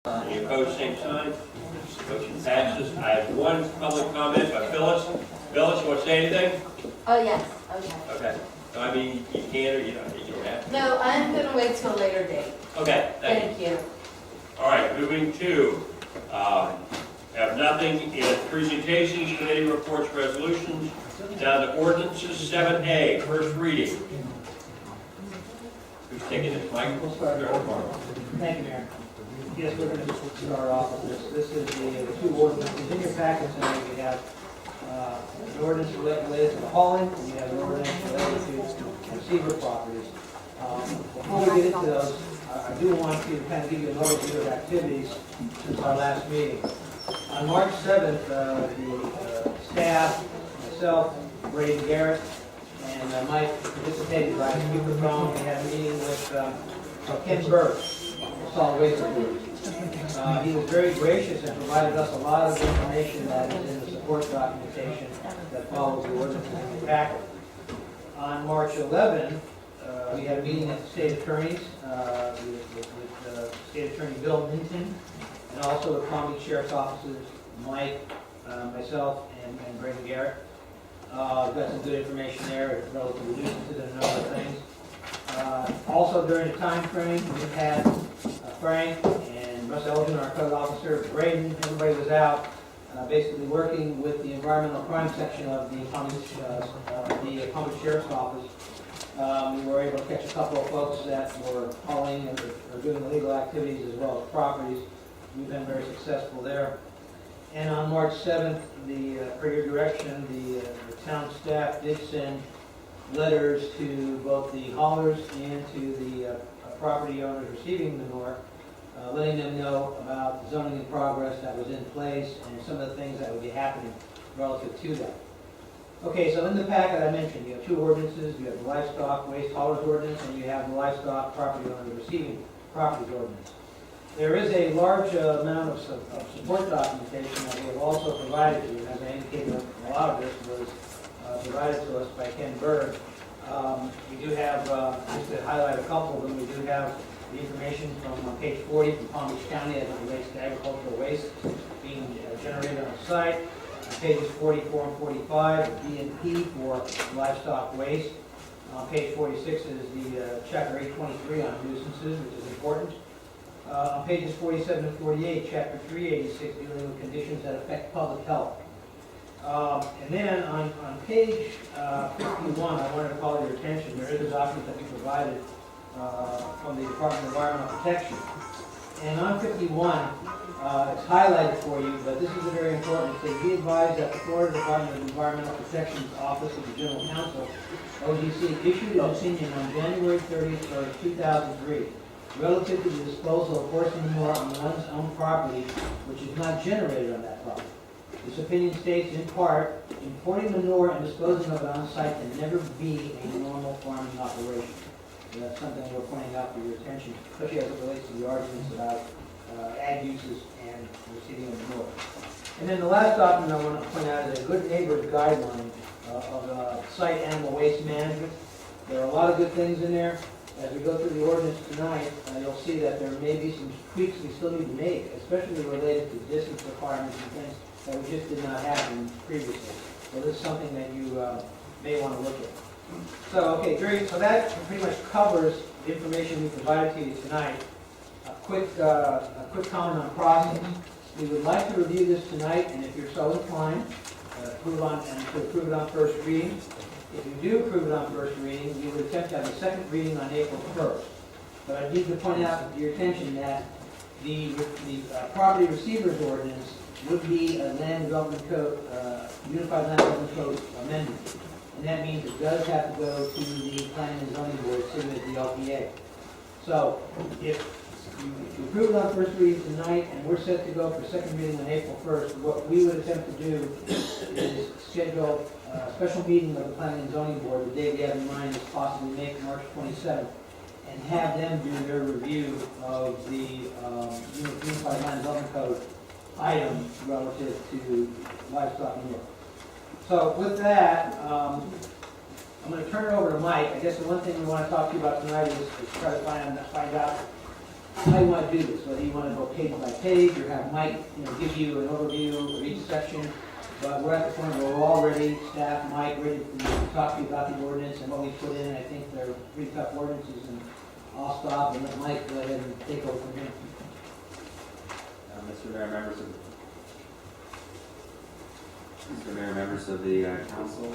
Any opposed, same sign. Motion passes. I have one public comment by Phyllis. Phyllis, you want to say anything? Oh, yes, okay. Okay. So, I mean, you can or you don't have to. No, I'm going to wait till a later date. Okay, thank you. Thank you. All right, moving to, have nothing in presentations, committee reports, resolutions, down to ordinances. 7A, first reading. Who's taking this, Mike? We'll start. Thank you, Mayor. Yes, we're going to start off with this. This is the two ordinances. In your packets tonight, we have an ordinance related to the hauling, and you have an ordinance related to receiver properties. Before we get into those, I do want to kind of give you an overview of activities since our last meeting. On March 7th, the staff, myself, Brady Garrett, and Mike participated by speakerphone. We had a meeting with Ken Burke, Solid Waste Authority. He was very gracious and provided us a lot of information that is in the support documentation that follows the ordinance in the packet. On March 11th, we had a meeting at the state attorney's with State Attorney Bill Minton, and also with Palm Beach Sheriff's offices, Mike, myself, and Brady Garrett. Got some good information there, relative to nuisances and a number of things. Also during the time frame, we had Frank and Russ Elgin, our code officer, Braden, everybody was out basically working with the environmental crime section of the Palm Beach Sheriff's Office. We were able to catch a couple of folks that were hauling or doing illegal activities as well as properties. We've been very successful there. And on March 7th, per your direction, the town staff did send letters to both the haulers and to the property owners receiving manure, letting them know about the zoning in progress that was in place and some of the things that would be happening relative to that. Okay, so in the packet I mentioned, you have two ordinances. You have the livestock waste haulers ordinance, and you have the livestock property owners receiving properties ordinance. There is a large amount of support documentation that we have also provided you. As I indicated, a lot of this was provided to us by Ken Berg. We do have, just to highlight a couple of them, we do have the information from page 40 from Palm Beach County as it relates to agricultural waste being generated on the site. Pages 44 and 45, the D&P for livestock waste. Page 46 is the chapter 823 on nuisances, which is important. On pages 47 and 48, chapter 386, dealing with conditions that affect public health. And then on page 51, I wanted to call your attention. There is a document that we provided from the Department of Environmental Protection. And on 51, it's highlighted for you, but this is very important. It says, be advised that the Florida Department of Environmental Protection's Office of the General Counsel, OGC, issued an opinion on January 30th, 2003, relative to the disposal of horse manure on one's own property, which is not generated on that property. This opinion states, in part, importing manure and disposing of it on site can never be a normal farming operation. So that's something we're pointing out for your attention, especially as it relates to the arguments about ag uses and receiving of manure. And then the last document I want to point out is a good neighbor's guideline of site animal waste management. There are a lot of good things in there. As we go through the ordinance tonight, you'll see that there may be some tweaks we still need to make, especially related to distance requirements and things that we just did not have in previously. So this is something that you may want to look at. So, okay, so that pretty much covers the information we provided to you tonight. A quick comment on process. We would like to review this tonight, and if you're so inclined, approve it on first reading. If you do approve it on first reading, we would attempt to have a second reading on April 1st. But I need to point out to your attention that the property receivers ordinance would be a land development code, unified land development code amendment. And that means it does have to go to the planning and zoning board, same as the LPA. So if you approve it on first reading tonight and we're set to go for second reading on April 1st, what we would attempt to do is schedule a special meeting of the planning and zoning board. The day we have in mind is possibly make March 27th, and have them do their review of the Unified Land Development Code item relative to livestock manure. So with that, I'm going to turn it over to Mike. I guess the one thing we want to talk to you about tonight is try to find out how you want to do this, whether you want to go page by page or have Mike, give you an overview of each section. But we're at the point where we're all ready, staff, Mike, ready to talk to you about the ordinance and what we put in. I think they're pretty tough ordinances, and I'll stop and let Mike go ahead and take over from here. Mr. Mayor, members of the council,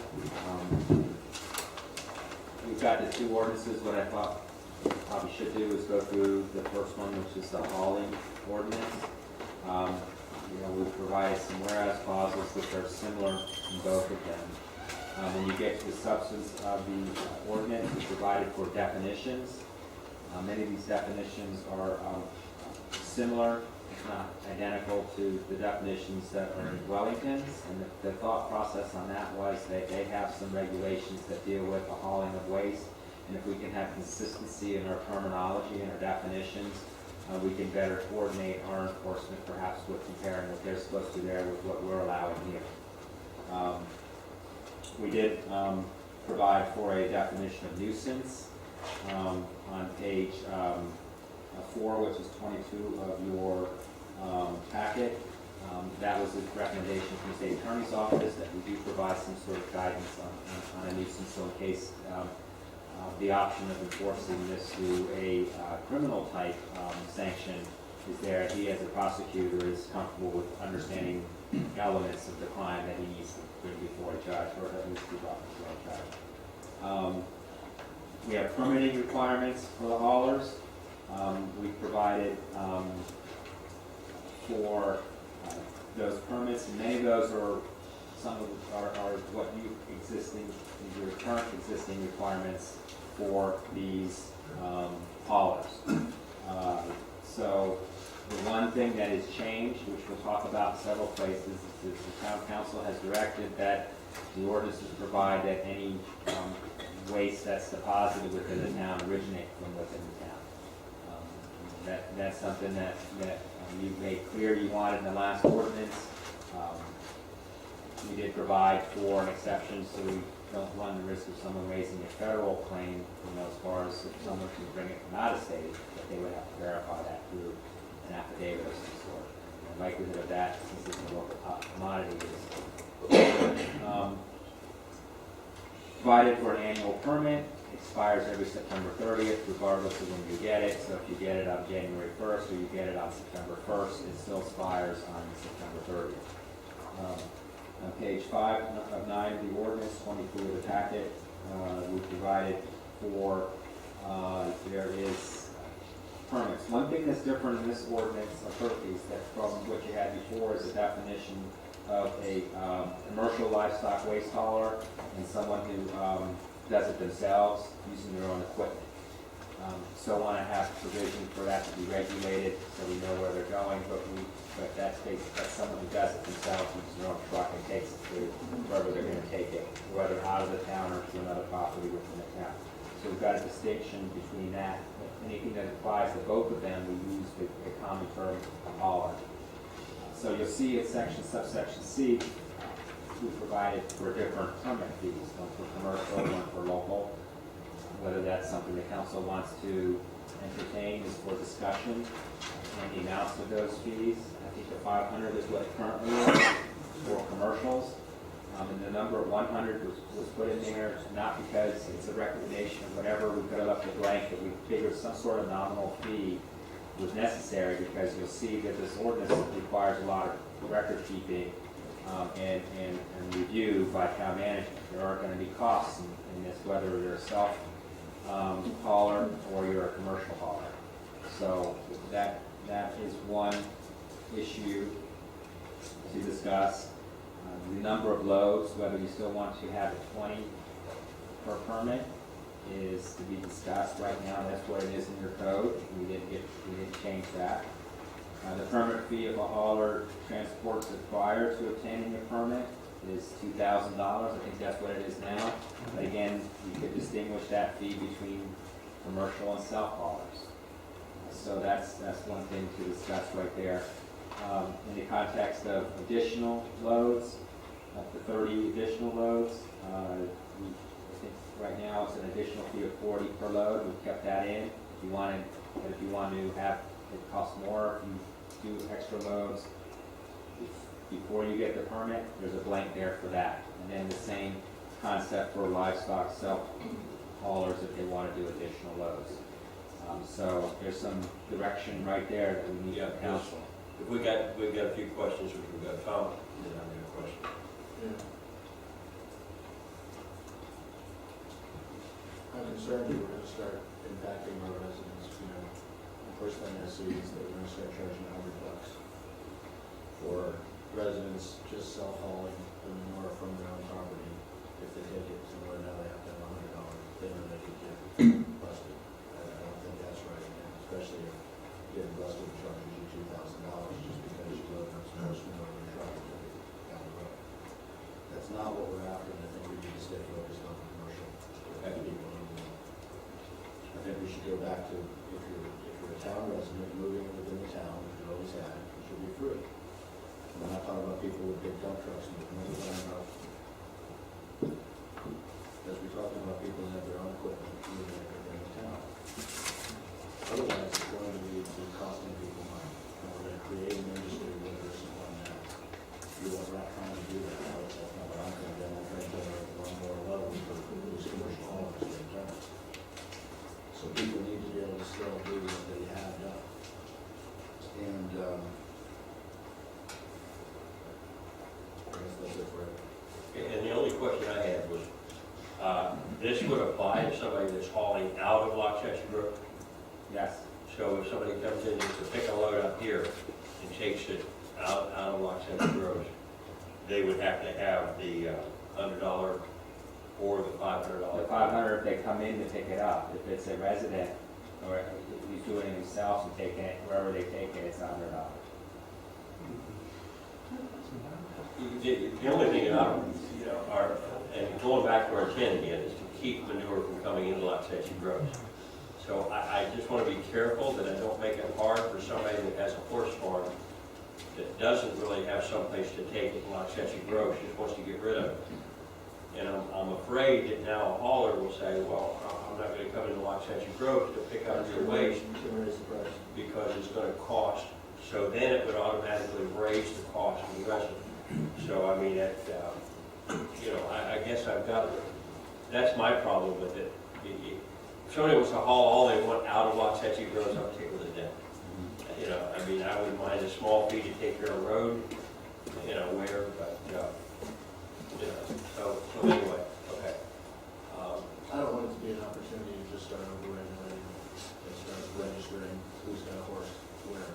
we've got the two ordinances. What I thought we probably should do is go through the first one, which is the hauling ordinance. We provided some whereas clauses which are similar in both of them. When you get to the substance of the ordinance, we provided for definitions. Many of these definitions are similar, if not identical, to the definitions that are in Wellington's. And the thought process on that was that they have some regulations that deal with the hauling of waste. And if we can have consistency in our terminology and our definitions, we can better coordinate our enforcement, perhaps with comparing what they're supposed to do there with what we're allowing here. We did provide for a definition of nuisance on page 4, which is 22 of your packet. That was a recommendation from the state attorney's office that we do provide some sort of guidance on a nuisance, so in case the option of enforcing this through a criminal type sanction is there, he as a prosecutor is comfortable with understanding elements of the crime that he needs to bring before a judge, or at least be brought before a judge. We have permitting requirements for the haulers. We provided for those permits, and many of those are what your current existing requirements for these haulers. So the one thing that has changed, which we'll talk about several places, is the town council has directed that the ordinances provide that any waste that's deposited within the town originate from within the town. That's something that you made clear you wanted in the last ordinance. We did provide for an exception so we don't run the risk of someone raising a federal claim, as far as if someone can bring it from out of state, that they would have to verify that through an affidavit of some sort. The likelihood of that, since it's a local commodity, is provided for an annual permit. Expires every September 30th, regardless of when you get it. So if you get it on January 1st or you get it on September 1st, it still expires on September 30th. On page 5 of 9 of the ordinance, 22 of the packet, we provided for, there is permits. One thing that's different in this ordinance of is that from what you had before is a definition of a commercial livestock waste hauler and someone who does it themselves using their own equipment. So want to have provision for that to be regulated so we know where they're going, but that's someone who does it themselves, uses their own truck and takes it to wherever they're going to take it, whether out of the town or to another property within the town. So we've got a distinction between that. Anything that applies to both of them, we use the common term hauler. So you'll see in subsection C, we provided for different permit fees, one for commercial, one for local. Whether that's something the council wants to entertain is for discussion, and the amounts of those fees. I think the 500 is what it currently is for commercials. And the number of 100 was put in there not because it's a recommendation of whatever we could have left it blank, but we figured some sort of nominal fee was necessary because you'll see that this ordinance requires a lot of record keeping and review by town management. There are going to be costs in this, whether you're a self hauler or you're a commercial hauler. So that is one issue to discuss. The number of loads, whether you still want to have it 20 per permit, is to be discussed. Right now, that's what it is in your code. We didn't change that. The permit fee of a hauler transports it prior to obtaining a permit is $2,000. I think that's what it is now. But again, you could distinguish that fee between commercial and self-haulers. So that's one thing to discuss right there. In the context of additional loads, up to 30 additional loads, I think right now it's an additional fee of 40 per load. We've kept that in. If you want to have It costs more if you do extra loads. Before you get the permit, there's a blank there for that. And then the same concept for livestock self-haulers if they want to do additional loads. So there's some direction right there that we need Yeah, from council. we've got a few questions, which we've got Tom, and then I've got a question. I'm concerned that we're gonna start impacting our residents, you know. The first thing I see is that we're gonna start charging $100 for residents just self-hauling the manure from their own property. If they take it somewhere, now they have to have $100, then they could get busted. I don't think that's right, and especially if getting busted charges you $2,000 just because you load up some horse manure in your truck and took it down the road. That's not what we're after, and I think we need to stay focused on commercial people. I think we should go back to, if you're a town resident moving within the town, which you always had, it should be free. We're not talking about people with big dump trucks moving, we're talking about, as we talked about people that have their own equipment moving within the town. Otherwise, it's going to be costing people money, and we're going to create an industry where there's one that we're not trying to do that. That's not what I'm going to do. I'm trying to generate one more load for these commercial haulers in turn. So people need to be able to still do what they have done. And I guess that's it for it. And the only question I had was, this would apply to somebody that's hauling out of Loch Cheshire Grove? Yes, So if somebody comes in just to pick a load up here and takes it out of Loch Cheshire Grove, they would have to have the $100 or the $500. the 500 if they come in to pick it up. If it's a resident, or if he's doing it himself and taking it, wherever they take it, it's $100. The only thing that and going back to our intent again, is to keep manure from coming into Loch Cheshire Grove. So I just want to be careful that I don't make it hard for somebody that has a horse farm that doesn't really have someplace to take it in Loch Cheshire Grove, just wants to get rid of it. And I'm afraid that now a hauler will say, well, I'm not going to come into Loch Cheshire Grove to pick up your waste To raise the price. because it's going to cost. So then it would automatically raise the cost of the resident. So, I mean, I guess I've got, that's my problem with it. If somebody wants to haul all they want out of Loch Cheshire Grove, I'll take it with a dent. I mean, I wouldn't mind a small fee to take care of road, where, but, so anyway, okay. I don't want it to be an opportunity to just start over-regulating and start registering who's got a horse where.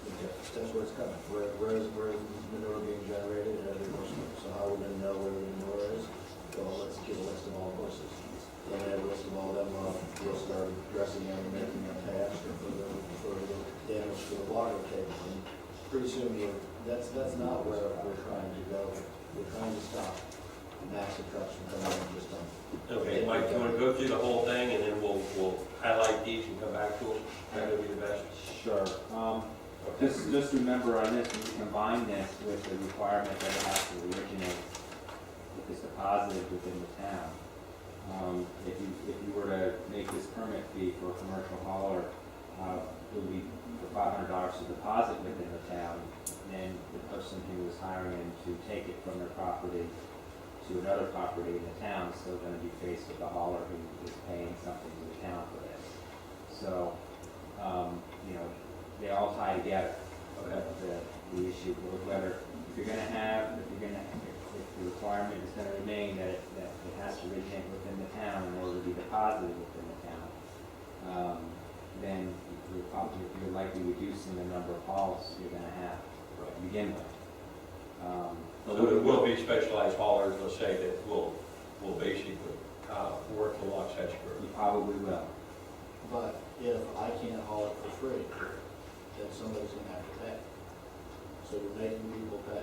Because that's where it's coming. Where is manure being generated at every horse farm? So how are we going to know where the manure is? Well, let's get a list of all horses. Then we have a list of all them, we'll start addressing them and making them pay extra for the damage to the water table. And pretty soon, that's not where we're trying to go. We're trying to stop massive trucks from coming in just on. Okay, Mike, do you want to go through the whole thing and then we'll highlight these and come back to it? That would be the best. Sure. Just remember on this, when you combine this with the requirement that it has to originate with this deposited within the town. If you were to make this permit fee for a commercial hauler, it would be for $500 to deposit within the town. And then the person who is hiring him to take it from their property to another property in the town is still going to be faced with a hauler who is paying something to the town for this. So, they all tie together. The issue of whether if the requirement is going to remain that it has to originate within the town in order to be deposited within the town, then you're likely reducing the number of hauls you're going to have to begin with. So there will be specialized haulers, let's say, that will basically work in Loch Cheshire Grove. You probably will. But if I can't haul it for free, then somebody's going to have to pay. So you're making people pay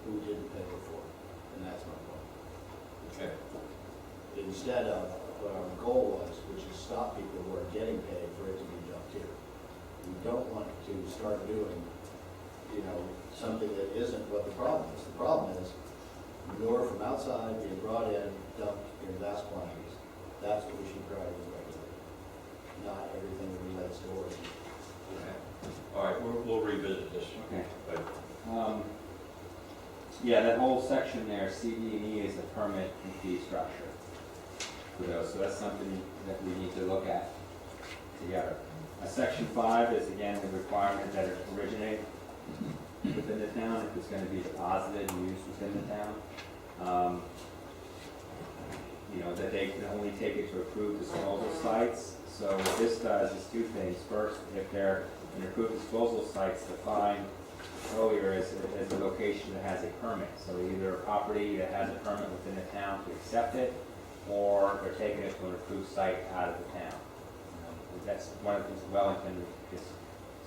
who didn't pay before, and that's my point. Okay. Instead of what our goal was, which is stop people who are getting paid for it to be dumped here. We don't want to start doing, something that isn't what the problem is. The problem is manure from outside being brought in, dumped in vast quantities. That's what we should try to regulate. not everything relates to horses. All right, we'll revisit this. Okay. But Yeah, that whole section there, CD&E is a permit and fee structure for those, so that's something that we need to look at together. Section 5 is again the requirement that it originate within the town, if it's gonna be deposited and used within the town. You know, that they can only take it to approved disposal sites. So what this does is two things. First, if they're an approved disposal sites defined earlier as a location that has a permit. So either a property that has a permit within the town to accept it, or they're taking it to an approved site out of the town. That's one of the things Wellington is,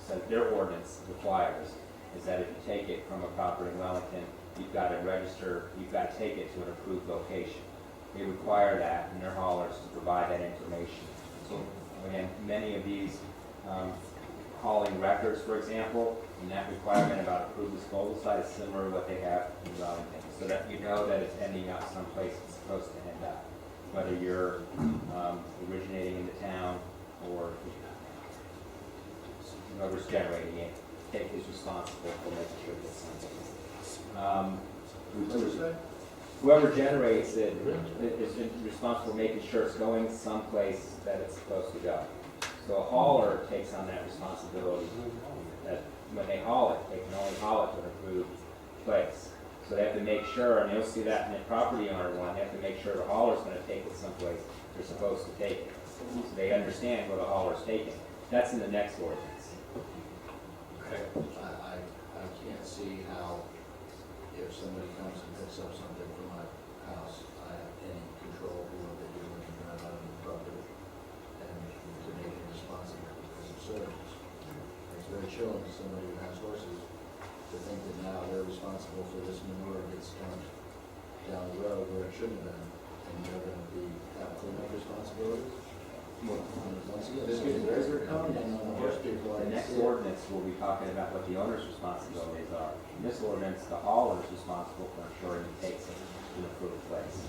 so their ordinance requires, is that if you take it from a property in Wellington, you've got to register, you've got to take it to an approved location. They require that in their haulers to provide that information. So again, many of these hauling records, for example, and that requirement about approved disposal site is similar to what they have in Wellington, so that you know that it's ending up someplace it's supposed to end up, whether you're originating in the town or whoever's generating it, is responsible for making sure it's someplace. Whoever generates it is responsible for making sure it's going someplace that it's supposed to go. So a hauler takes on that responsibility, that when they haul it, they can only haul it to an approved place. So they have to make sure, and you'll see that in the property owner one, they have to make sure the hauler's gonna take it someplace they're supposed to take it. So they understand where the hauler's taking it. That's in the next ordinance. Okay. I can't see how, if somebody comes and picks up something from my house, I have any control over what they do when they drive out on the property, and to make it responsible because of service. It's very chilling to somebody who has horses to think that now they're responsible for this manure that gets dumped down the road where it shouldn't have been, and they're gonna have cleanup responsibilities. Once again, this gets very common on the horse people. The next ordinance, we'll be talking about what the owner's responsibilities are. In this ordinance, the hauler is responsible for ensuring he takes it to the approved place.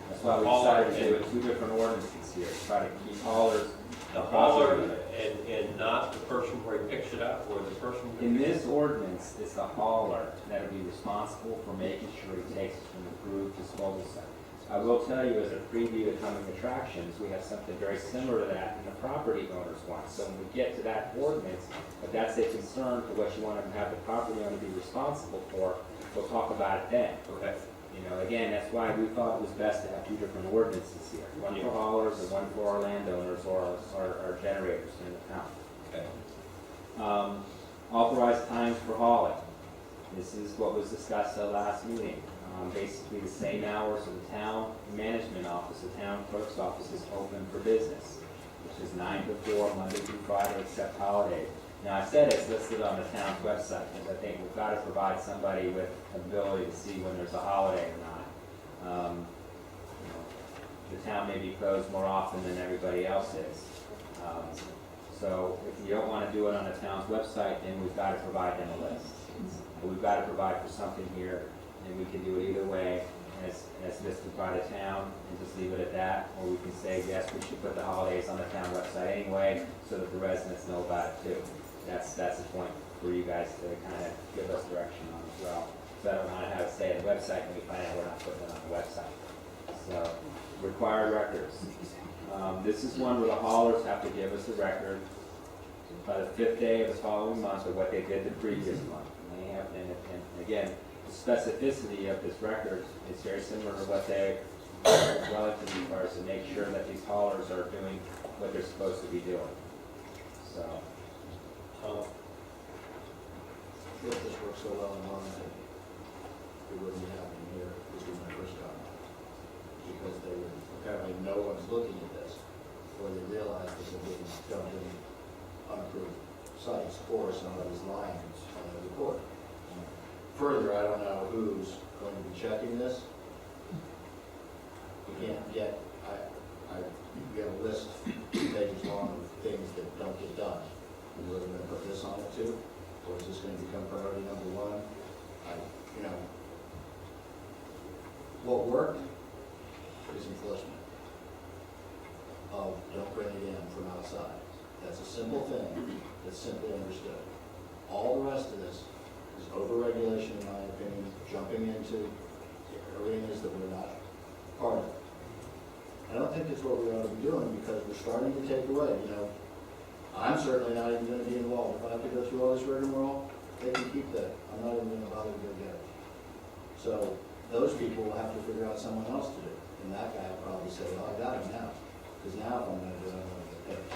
That's why we decided to do two different ordinances here, try to keep haulers. The hauler and not the person where he picks it up, or the person. In this ordinance, it's the hauler that will be responsible for making sure he takes it from the approved disposal site. I will tell you, as a preview of coming attractions, we have something very similar to that in the property owners one. So when we get to that ordinance, if that's a concern for what you want to have the property owner be responsible for, we'll talk about it then. Okay. You know, again, that's why we thought it was best to have two different ordinances here. One for haulers and one for our landowners or our generators in the town. Okay. Authorized times for hauling. This is what was discussed at the last meeting. Basically the same hours of the town management office, the town clerk's office is open for business, which is 9 to 4, Monday through Friday, except holidays. Now, I said it's listed on the town's website, because I think we've got to provide somebody with ability to see when there's a holiday or not. You know, the town may be closed more often than everybody else is. So if you don't want to do it on the town's website, then we've got to provide them a list. But we've got to provide for something here, and we can do it either way, as listed by the town, and just leave it at that, or we can say, yes, we should put the holidays on the town website anyway, so that the residents know about it too. That's the point for you guys to kind of give us direction on as well. So I don't want to have it stay on the website, and we find out we're not putting it on the website. So, required records. This is one where the haulers have to give us a record by the 5th day of the following month of what they did the previous month. And they have, and again, the specificity of this record is very similar to what Wellington requires to make sure that these haulers are doing what they're supposed to be doing. So, If this works so well in Wellington, it wouldn't be happening here, this was my first job. Because they would, apparently no one's looking at this, or they realize that they're being dumped in unapproved sites, or somebody's lying on the report. Further, I don't know who's going to be checking this. We can't get, we have a list 2 pages long of things that don't get done. We're going to put this on it too, or is this going to become priority number 1? You know, what worked is enforcement of of don't bring it in from outside. That's a simple thing, that's simply understood. All the rest of this is overregulation, in my opinion, jumping into arenas that we're not part of. I don't think that's what we ought to be doing, because we're starting to take away, you know. I'm certainly not even gonna be involved. If I have to go through all this rigmarole, they can keep that. I'm not even gonna bother to go get it. So those people will have to figure out someone else to do. And that guy will probably say, well, I got him now. Because now if I'm gonna do it, I'm gonna get paid.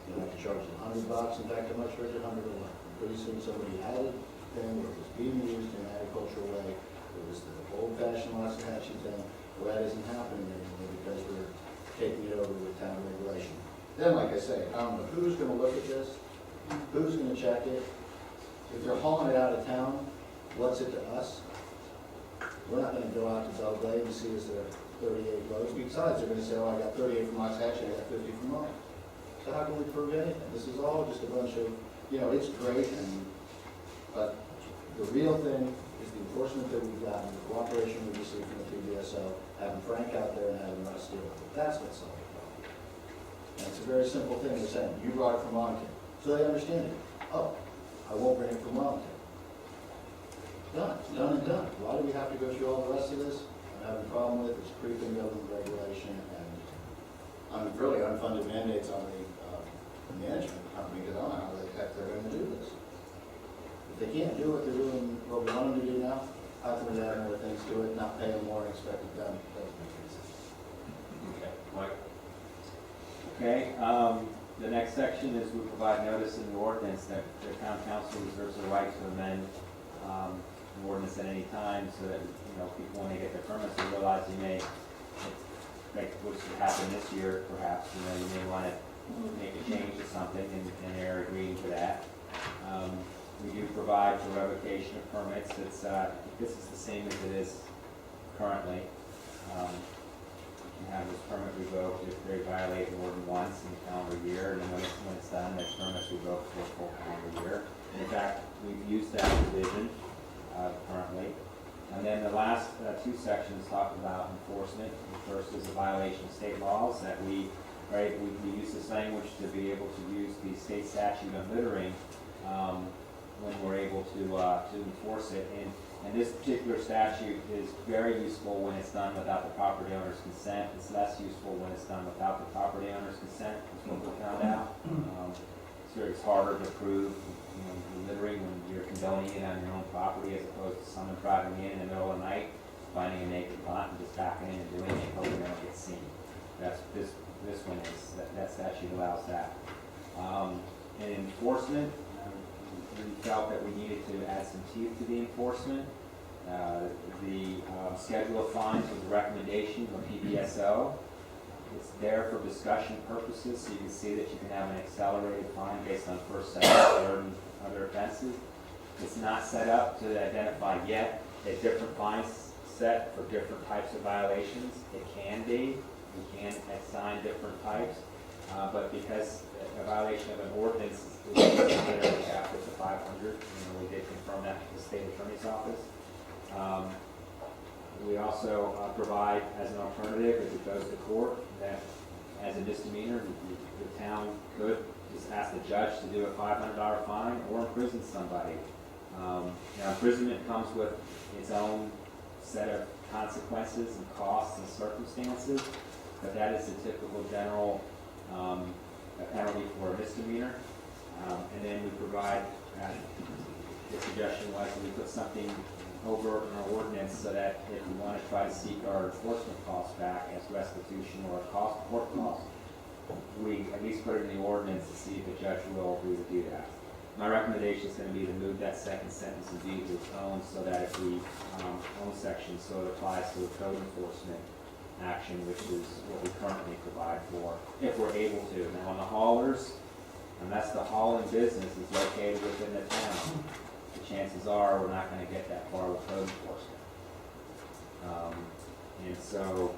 You know, I can charge them $100. In fact, how much for it? $100 a month. Pretty soon somebody had it, thing where it was being used in an agricultural way. It was the old-fashioned Waxahachie thing. Well, that isn't happening anymore because we're taking it over with town regulation. Then, like I say, I don't know who's gonna look at this, who's gonna check it. If they're hauling it out of town, what's it to us? We're not gonna go out to Belle Glade and see is there 38 loads. Besides, they're gonna say, oh, I got 38 from Waxahachie, I got 50 from mine. So how can we prove anything? This is all just a bunch of, you know, it's great, but the real thing is the enforcement that we've gotten, the cooperation we received from the PDSO, having Frank out there and having us do it. That's what's solving the problem. And it's a very simple thing. They're saying, you brought it from Wellington. So they understand it. Oh, I won't bring it from Wellington. Done. It's done and done. Why do we have to go through all the rest of this? I have a problem with it. It's creeping government regulation and really unfunded mandates on the management company, because I don't know how the heck they're going to do this. If they can't do what they're doing, what we want them to do now, how can we add more things to it, not pay them more and expect it done? Doesn't make any sense. Okay, Mike? Okay, the next section is we provide notice in the ordinance that the town council reserves the right to amend an ordinance at any time, so that, you know, people, when they get their permits, they realize you may, like, which would happen this year, perhaps, you know, you may want to make a change to something, and they're agreeing to that. We do provide for revocation of permits. It's, this is the same as it is currently. You have this permit revoked if they violate more than once in the calendar year, and then when it's done, that permit's revoked for a full calendar year. And in fact, we've used that provision currently. And then the last two sections talk about enforcement. The first is a violation of state laws that we use this language to be able to use the state statute on littering when we're able to enforce it. And this particular statute is very useful when it's done without the property owner's consent. It's less useful when it's done without the property owner's consent, is what we found out. It's harder to prove, you know, littering when you're condoning it on your own property as opposed to someone driving in the middle of the night, finding a naked pot and just backing in and doing it, hoping they don't get seen. That's this one is, that statute allows that. In enforcement, we felt that we needed to add some teeth to the enforcement. The schedule of fines was a recommendation from PDSO. It's there for discussion purposes, so you can see that you can have an accelerated fine based on first, second, third, and other offenses. It's not set up to identify yet a different fine set for different types of violations. It can be. We can assign different types, but because a violation of an ordinance is considered capped at 500, we did confirm that with the state attorney's office. We also provide as an alternative, if it goes to court, that as a misdemeanor, the town could just ask the judge to do a $500 fine or imprison somebody. Now, imprisonment comes with its own set of consequences and costs and circumstances, but that is the typical general penalty for a misdemeanor. And then we provide, the suggestion was that we put something over in our ordinance so that if we want to try to seek our enforcement costs back as restitution or court costs, we at least put it in the ordinance to see if the judge will agree to do that. My recommendation is going to be to move that second sentence and be to its own, so that if we own section, so it applies to a code enforcement action, which is what we currently provide for, if we're able to. Now, on the haulers, unless the hauling business is located within the town, the chances are we're not going to get that far with code enforcement. And so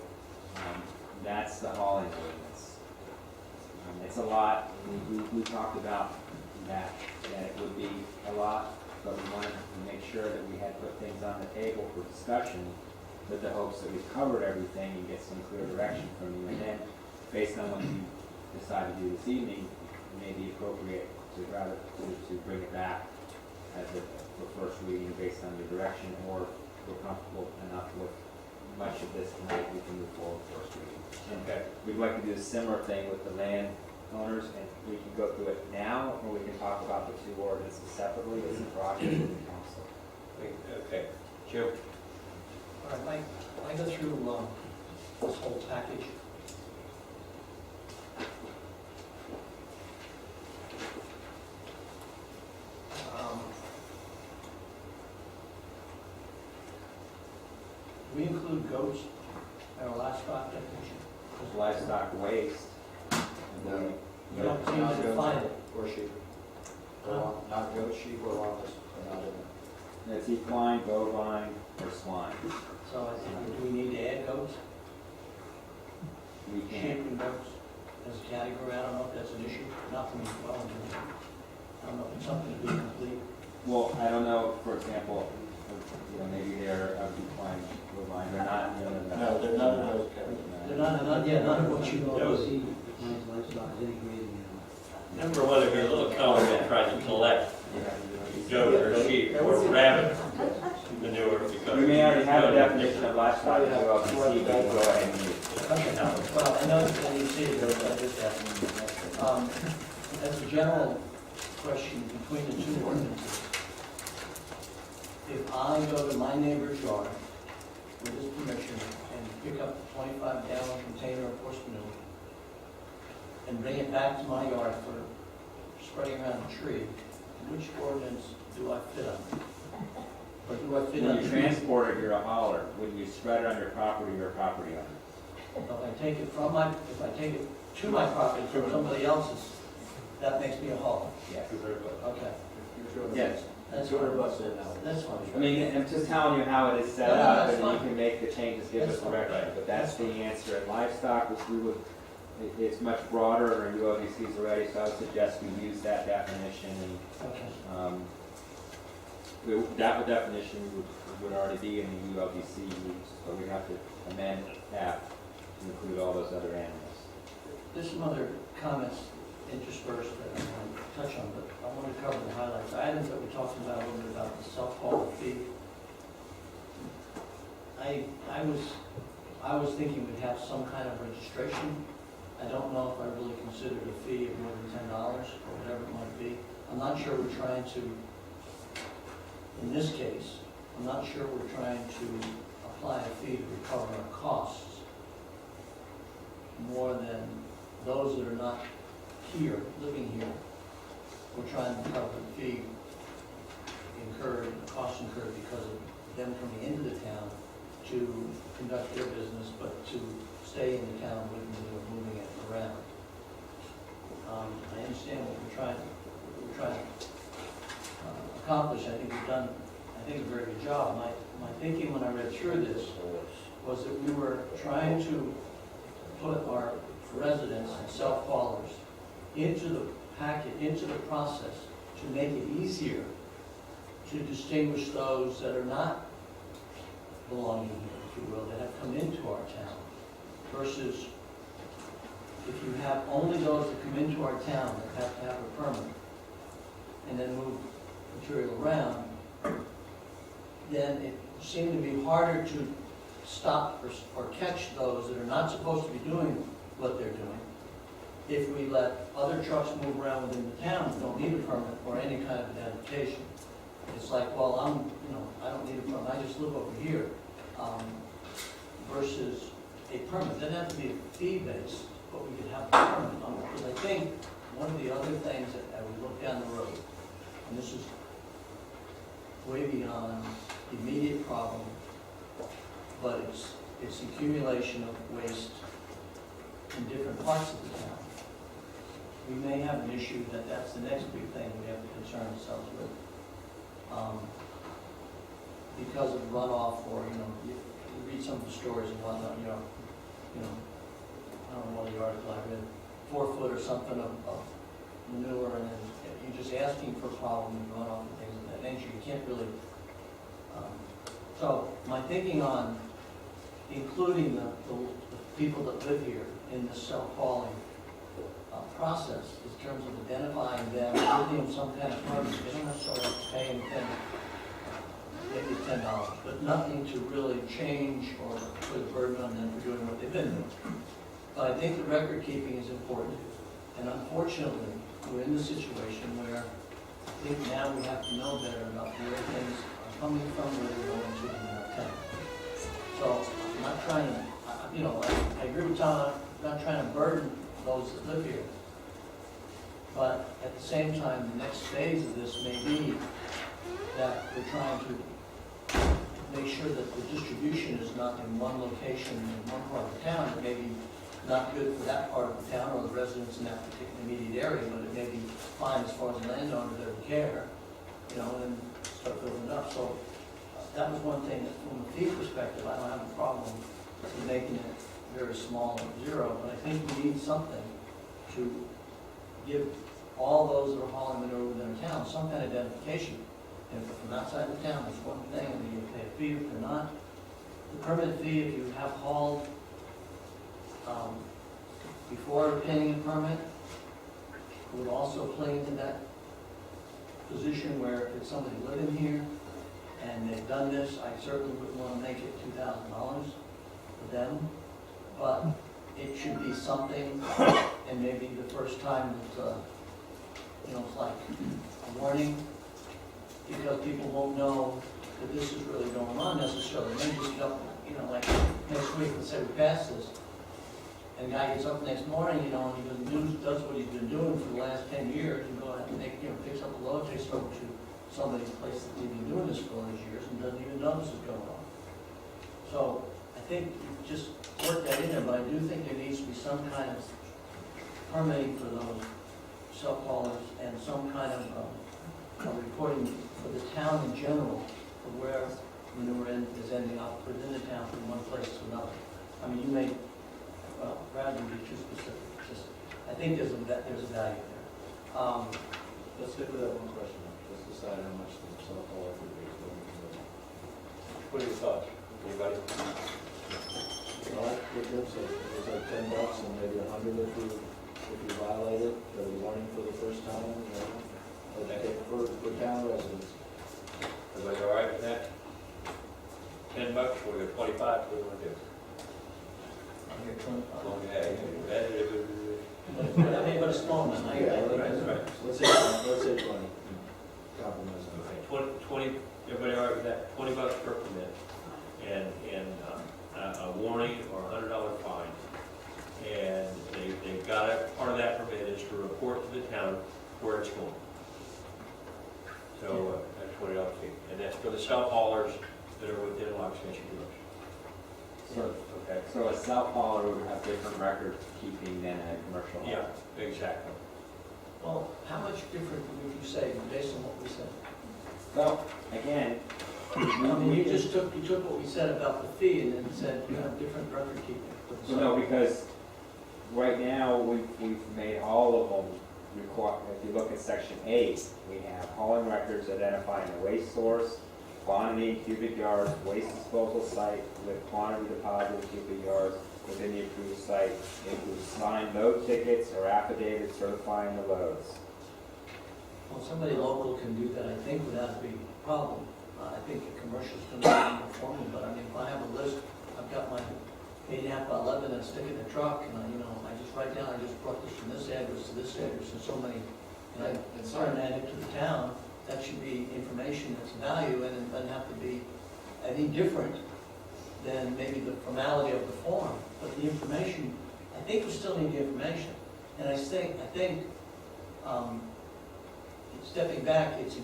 that's the hauling ordinance. It's a lot. We talked about that it would be a lot, but we wanted to make sure that we had put things on the table for discussion with the hopes that we've covered everything and get some clear direction from you. And then, based on what you decide to do this evening, it may be appropriate to bring it back as a for first reading based on your direction, or if we're comfortable enough with much of this tonight, we can move forward first reading. Okay. We'd like to do a similar thing with the landowners, and we can go through it now, or we can talk about the two ordinances separately as a project with the council. Okay, Jim? All right, I go through this whole package. We include goats in our livestock definition. There's livestock waste. No. You don't seem to define it. Or sheep. Not goat, sheep, or llamas, are not in there. It's equine, bovine, or swine. So I think, do we need to add goats? We Sheep can. and goats as a category, I don't know if that's an issue, not for me, well, I don't know if it's something to be complete. Well, I don't know, for example, maybe they're equine, bovine, they're not, No, they're not in those categories. They're none of what you know. Remember one of your little comments tried to collect goat or sheep or rabbit manure because. We may already have a definition of livestock in ULCC, but we'll go ahead and use it. Okay, well, I know, and you see it, but I did that. As a general question between the two ordinances, if I go to my neighbor's yard with his permission and pick up a 25-gallon container of horse manure and bring it back to my yard for spreading around the tree, which ordinance do I fit on? Or do I fit on? When you transport it, you're a hauler. When you spread it on your property, you're a property owner. If I take it from my, if I take it to my property from somebody else's, that makes me a hauler. Yes. Okay, Yes. that's $200 fine. in now. That's fine. I mean, I'm just telling you how it is set No, no, up, that's and you fine. can make the changes, give us That's fine. direction, but that's the answer. In livestock, which we would, it's much broader, and our ULDC's already, so I would suggest we use that definition, and, Okay. that definition would already be in the ULDC, so we'd have to amend that to include all those other animals. There's some other comments interspersed that I want to touch on, but I want to cover the highlights. The items that we talked about a little bit about the self-haul fee. I was thinking we'd have some kind of registration. I don't know if I really considered a fee of more than $10 or whatever it might be. I'm not sure we're trying to, in this case, I'm not sure we're trying to apply a fee to recover our costs more than those that are not here, living here. We're trying to cover the fee incurred, the costs incurred because of them coming into the town to conduct their business, but to stay in the town with me or moving it around. I understand what we're trying to accomplish. I think we've done, a very good job. My thinking when I read through this was that we were trying to put our residents and self-haulers into the packet, into the process to make it easier to distinguish those that are not belonging here, if you will, that have come into our town, versus if you have only those that come into our town that have to have a permit and then move material around, then it seemed to be harder to stop or catch those that are not supposed to be doing what they're doing if we let other trucks move around within the town that don't need a permit or any kind of identification. It's like, well, I don't need a permit, I just live over here, versus a permit. It doesn't have to be fee-based, but we could have a permit on it. Because I think one of the other things that as we look down the road, and this is way beyond the immediate problem, but it's the accumulation of waste in different parts of the town. We may have an issue that's the next big thing we have to concern ourselves with. Because of runoff, or, you read some of the stories and whatnot, I don't know what the article I read, 4 foot or something of manure, and then you're just asking for problem and runoff and things of that nature. You can't really, so my thinking on including the people that live here in the self-hauling process in terms of identifying them, giving them some kind of permit. They don't necessarily have to pay anything, maybe $10, but nothing to really change or put a burden on them for doing what they've been doing. But I think the record keeping is important, and unfortunately, we're in the situation where I think now we have to know better about where things are coming from, where they're going to in our town. So I'm not trying to, I agree with Tom, I'm not trying to burden those that live here. But at the same time, the next phase of this may be that we're trying to make sure that the distribution is not in one location in one part of the town. It may be not good for that part of the town or the residents in that particular immediate area, but it may be fine as far as the landowner doesn't care, and start building it up. So that was one thing that from a fee perspective, I don't have a problem with making it very small, 0, but I think we need something to give all those that are hauling manure within our town some kind of identification. And if they're from outside the town, it's one thing, and you pay a fee. If they're not, the permit fee, if you have hauled before obtaining a permit, would also play into that position where if it's somebody living here and they've done this, I certainly wouldn't want to make it $2,000 for them, but it should be something, and maybe the first time that, it's like a warning, because people won't know that this is really going on necessarily. They just go, like next week, let's say we pass this, and the guy gets up the next morning, and he does what he's been doing for the last 10 years, and go out and picks up the load, takes it over to somebody's place that they've been doing this for all these years, and doesn't even know this is going on. So I think just work that in there, but I do think there needs to be some kind of permitting for those self-haulers and some kind of reporting for the town in general of where manure is ending up within the town from one place to another. I mean, you may, rather than be too specific, just, I think there's a value there. Let's stick with that one question. Let's decide how much the self-hauler could be. What are your thoughts? Anybody? Well, like what Jim said, it was like $10 and maybe 100 if you violate it, or you warning for the first time, educate for town residents. Everybody all right with that? $10, or we got 25, what do you want to do? I'm here 25. Okay. But a small one, That's right. Let's say 20. Compromise. Okay, 20, everybody all right with that? $20 per permit, and a warning or $100 fine. And they've got it, part of that permit is to report to the town where it's going. So, that's $20 fee, and that's for the self-haulers that are within Lock Extension Group. Okay. So a self-hauler would have different record keeping than a commercial hauler? Yeah, exactly. Well, how much different would you say based on what we said? Well, again, I mean, you took what we said about the fee and then said you have different record keeping. no, because right now, we've made all of them require, if you look at section 8, we have hauling records identifying the waste source, quantity in cubic yards, waste disposal site with quantity deposited in cubic yards within the approved site. It includes signed load tickets or affidavits certifying the loads. Well, somebody local can do that, I think, without a big problem. I think a commercial's going to be more formal, but I mean, if I have a list, I've got my 8.5 by 11 and I stick it in the truck, and I just write down, I just brought this from this address to this address, and so many, and I turn that into the town. That should be information that's of value, and it doesn't have to be any different than maybe the formality of the form, but the information, I think we still need the information. And I think, stepping back, it's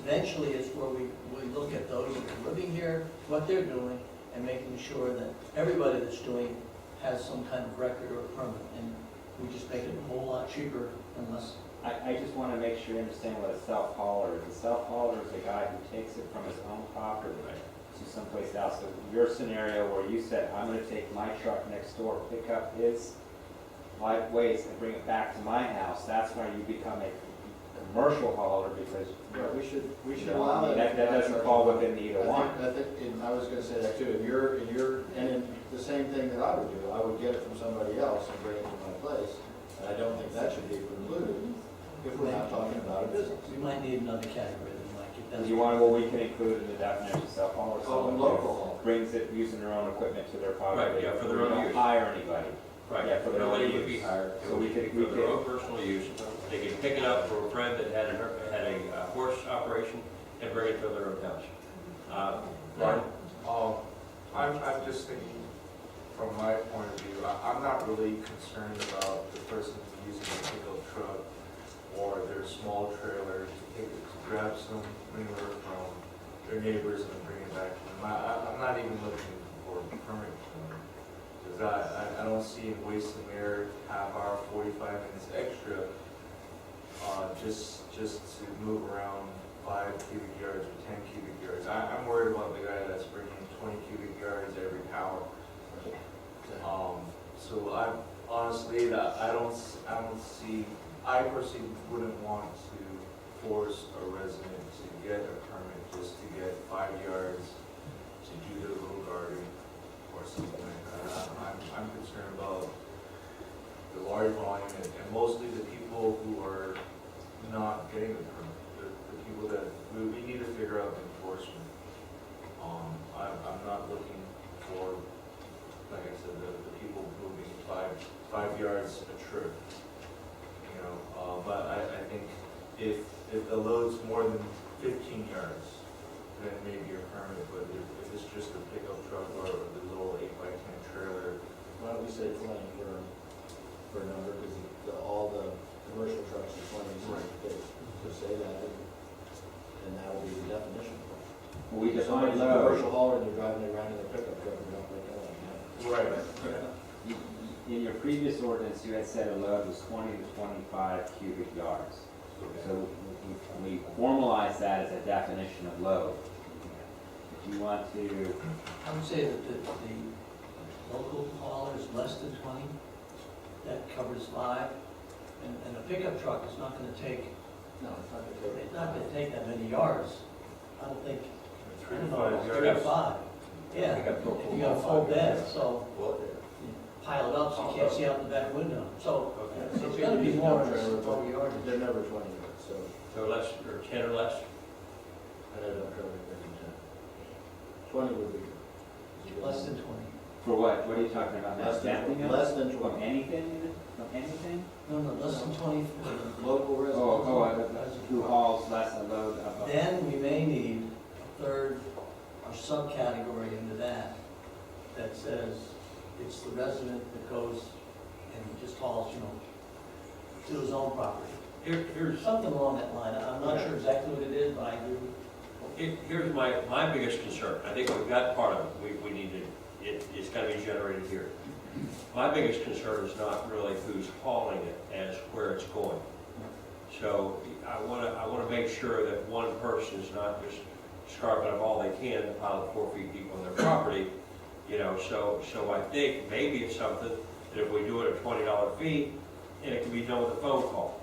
where we look at those that are living here, what they're doing, and making sure that everybody that's doing has some kind of record or permit, and we just make it a whole lot cheaper unless. I just want to make sure you understand what a self-hauler is. A self-hauler is a guy who takes it from his own property to someplace else. So your scenario where you said, I'm going to take my truck next door, pick up his live waste and bring it back to my house, that's when you become a commercial hauler because We should you allow know, that. that doesn't fall within either one. I was gonna say that too, and the same thing that I would do, I would get it from somebody else and bring it to my place, And I don't think that should be included if we're not talking about a business. We might need another category that might get that. Do you want, well, we can include in the definition of self-haul or Oh, someone local who haul. brings it using their own equipment to their property. Right, yeah, for their own We don't use. hire anybody. Right, Yeah, for their own nobody would be use. hired, So it we would be could- for we their could- own personal use. They could pick it up from a friend that had a horse operation and bring it to their own house. Martin? I'm just thinking, from my point of view, I'm not really concerned about the person using a pickup truck or their small trailer to grab some manure from their neighbors and bring it back to them. I'm not even looking for a permit for them. Because I don't see it wasting their half hour, 45 minutes extra, just to move around 5 cubic yards or 10 cubic yards. I'm worried about the guy that's bringing 20 cubic yards every hour. So I honestly, I don't see, I personally wouldn't want to force a resident to get a permit just to get 5 yards to do their road guarding or something like that. I'm concerned about the large volume and mostly the people who are not getting the permit, the people that, we need to figure out enforcement. I'm not looking for, like I said, the people moving five yards a trip, you know, but I think if the load's more than 15 yards, then maybe a permit, but if it's just a pickup truck or the little 8x10 trailer, Why don't we say 20 for a number, because all the commercial trucks are 20, Right. so say that, and that will be the definition. Well, we If define somebody's a load. commercial hauler and they're driving it around in their pickup truck, we don't make it like that. right, In your previous ordinance, you had said a load was 20 to 25 cubic yards. So we formalized that as a definition of load. If you want to, I would say that the local hauler is less than 20, that covers 5. And a pickup truck is not gonna take, No, it's not gonna take. it's not gonna take that many yards. I don't think, I 3 to don't 5 know, yards. 3 to 5. Yeah, Pick up if you got a full bed, so Well, you pile it up so you can't see out the back window. So Okay. it's gotta be more than 12 yards. they're never 20 yards, so So less, or 10 or less? I don't know, probably 20 would be good. Less than 20. for what? What are you talking about? Less than, Exempting them? less than From 20. anything? From anything? No, less than 20 for the Local residents. Who hauls less than load of? Then we may need a third or subcategory into that says it's the resident that goes and just hauls, to his own property. Here's Something along that line. I'm not sure exactly what it is, but I agree with Here's my biggest concern. I think we've got part of it. We need to, it's got to be generated here. My biggest concern is not really who's hauling it as where it's going. So I want to make sure that one person is not just scarfing up all they can to pile of 4 feet deep on their property. So I think maybe it's something that if we do it at a $20 fee, and it can be done with a phone call.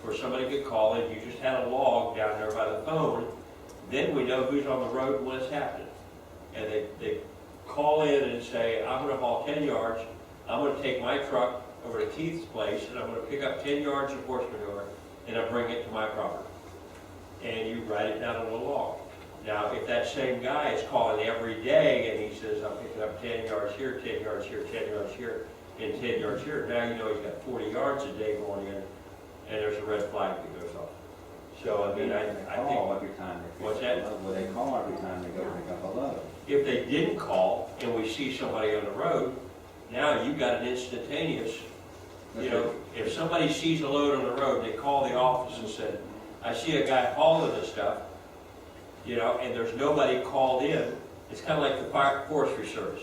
Where somebody could call in, you just had a log down there by the phone, then we know who's on the road and when it's happening. And they call in and say, I'm gonna haul 10 yards, I'm gonna take my truck over to Keith's place, and I'm gonna pick up 10 yards of horse manure, and I'll bring it to my property. And you write it down on a log. Now, if that same guy is calling every day, and he says, I'm picking up 10 yards here, 10 yards here, 10 yards here, and 10 yards here, now you know he's got 40 yards a day going in, and there's a red flag that goes off. So, I mean, I Call think, every time they pick What's up that? a load. Well, they call every time they go pick up a load. if they didn't call, and we see somebody on the road, now you've got an instantaneous, if somebody sees a load on the road, they call the office and said, I see a guy hauling this stuff, and there's nobody called in, it's kind of like the fire forestry service.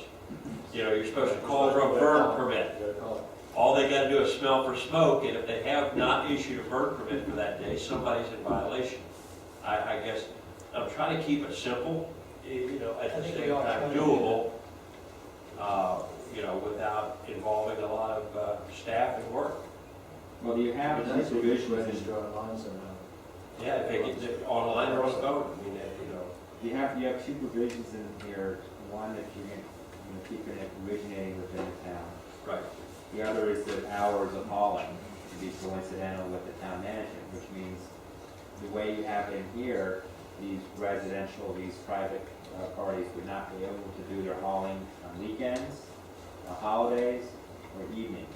You're supposed to call for a burn permit. You gotta call it. All they gotta do is smell for smoke, and if they have not issued a burn permit for that day, somebody's in violation. I guess, I'm trying to keep it simple, at I the think same we are time trying to do doable, without involving a lot of staff and work. Well, do you have But two that's what you should provisions register online somehow. Yeah, if they get it online or on the phone, You have two provisions in here. One, that you're going to keep it originating within the town. right. The other is the hours of hauling to be coincidental with the town management, which means the way you have it in here, these residential, these private parties would not be able to do their hauling on weekends, on holidays, or evenings.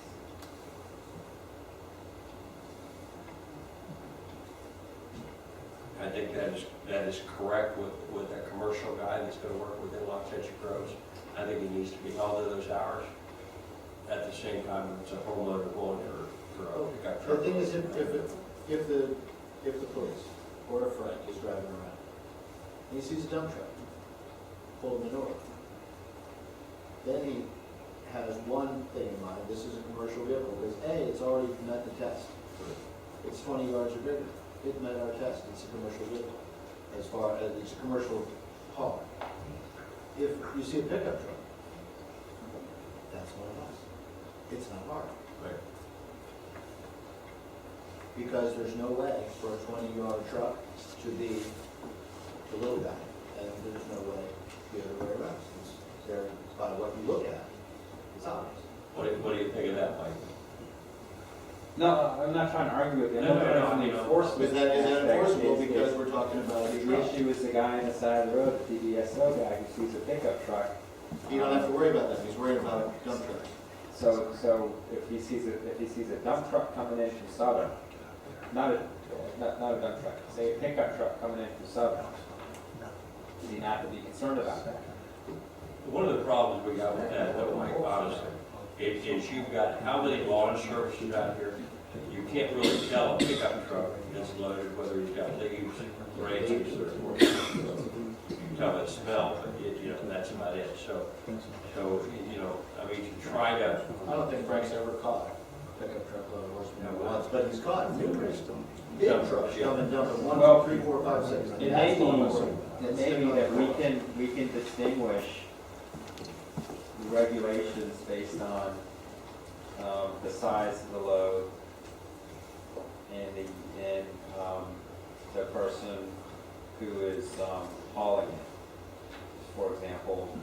I think that is correct with a commercial guy that's gonna work within Los Angeles Groves. I think he needs to be held to those hours. At the same time, it's a homeowner going for a pickup The truck. thing is, if the police or a friend is driving around, and he sees a dump truck full of manure, then he has one thing in mind, this is a commercial vehicle, because A, it's already met the test. It's 20 yards or bigger. It met our test, it's a commercial vehicle, as far as, it's a commercial haul. If you see a pickup truck, that's one of us. It's not hard. Right. Because there's no way for a 20-yard truck to be the little guy, and there's no way the other way around. It's there by what you look at. It's obvious. What do you think of that, Mike? No, I'm not trying to argue with you. I'm No, looking at it from no, the no. enforcement. Is that aspect. enforceable It's- because we're talking about a The truck? issue is the guy on the side of the road, the DDSO guy who sees a pickup truck. You don't have to worry about that, he's worried about dump trucks. So if he sees a dump truck coming in from Southern, not a dump truck, say a pickup truck coming in from Southern, is he not to be concerned about that? One of the problems we got with that, though, Mike, honestly, is you've got how many lawn services out here? You can't really tell a pickup truck is loaded, whether he's got leaves, branches, or you can tell by the smell, but that's about it. So, I mean, to try to, I don't think Frank's ever caught a pickup truck load of horse manure once, but he's caught numerous big trucks coming dumping one, Well, 2, 3, 4, 5, 6. It may be that we can distinguish the regulations based on the size of the load and the person who is hauling it. For example,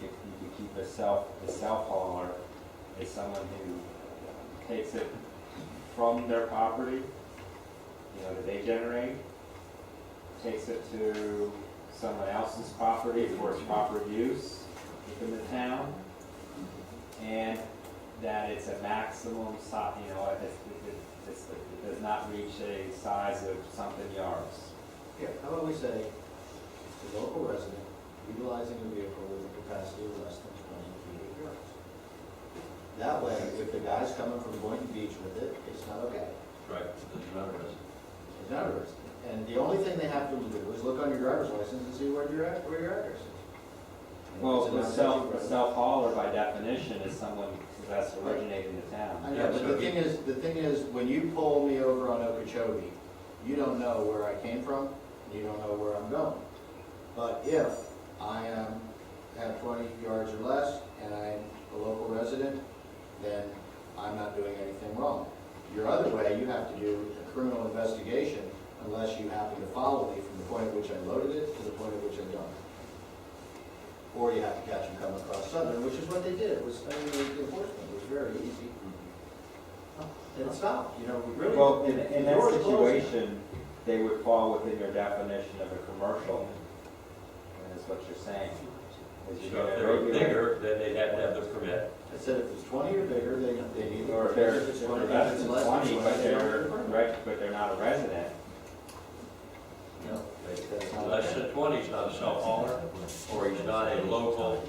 you could keep a self-hauler as someone who takes it from their property, that they generate, takes it to someone else's property for its proper use within the town, and that it's a maximum size, it does not reach a size of something yards. Yeah, how about we say, the local resident utilizing a vehicle with a capacity of less than 20 cubic yards. That way, if the guy's coming from Boynton Beach with it, it's not okay. right, there's another reason. It's not a risk. And the only thing they have to do is look on your driver's license and see where your address is. And Well, if a it's not self-hauler by definition is someone that's originated in the I town. know, but the thing is, when you pull me over on Okeechobee, you don't know where I came from, you don't know where I'm going. But if I have 20 yards or less, and I'm a local resident, then I'm not doing anything wrong. Your other way, you have to do a criminal investigation unless you happen to follow me from the point at which I loaded it to the point at which I dumped it. Or you have to catch them coming across Southern, which is what they did. The enforcement was very easy. And it stopped, really. Well, in that the doors closed. situation, they would fall within your definition of a commercial, is what you're saying. Is So you're if gonna they're regulate- bigger, then they'd have to have the permit. I said if it's 20 or bigger, they need. Or if they're it's 20, less if it's than less 20, but they don't need a permit. but they're not a resident. No, that's not Less okay. than 20 is not a self-hauler, or he's not a local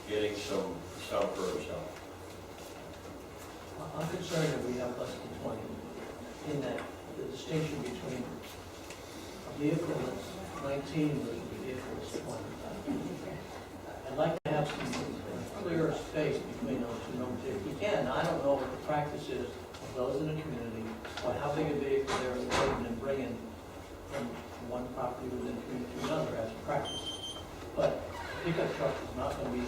getting some for himself. I'm concerned that we have less than 20, in that the distinction between a vehicle that's 19 versus a vehicle that's 20. I'd like to have some clear space between those two numbers. If we can, I don't know what the practice is of those in the community, or how big a vehicle they're loading and bringing from one property within the community to another as a practice. But a pickup truck is not going to be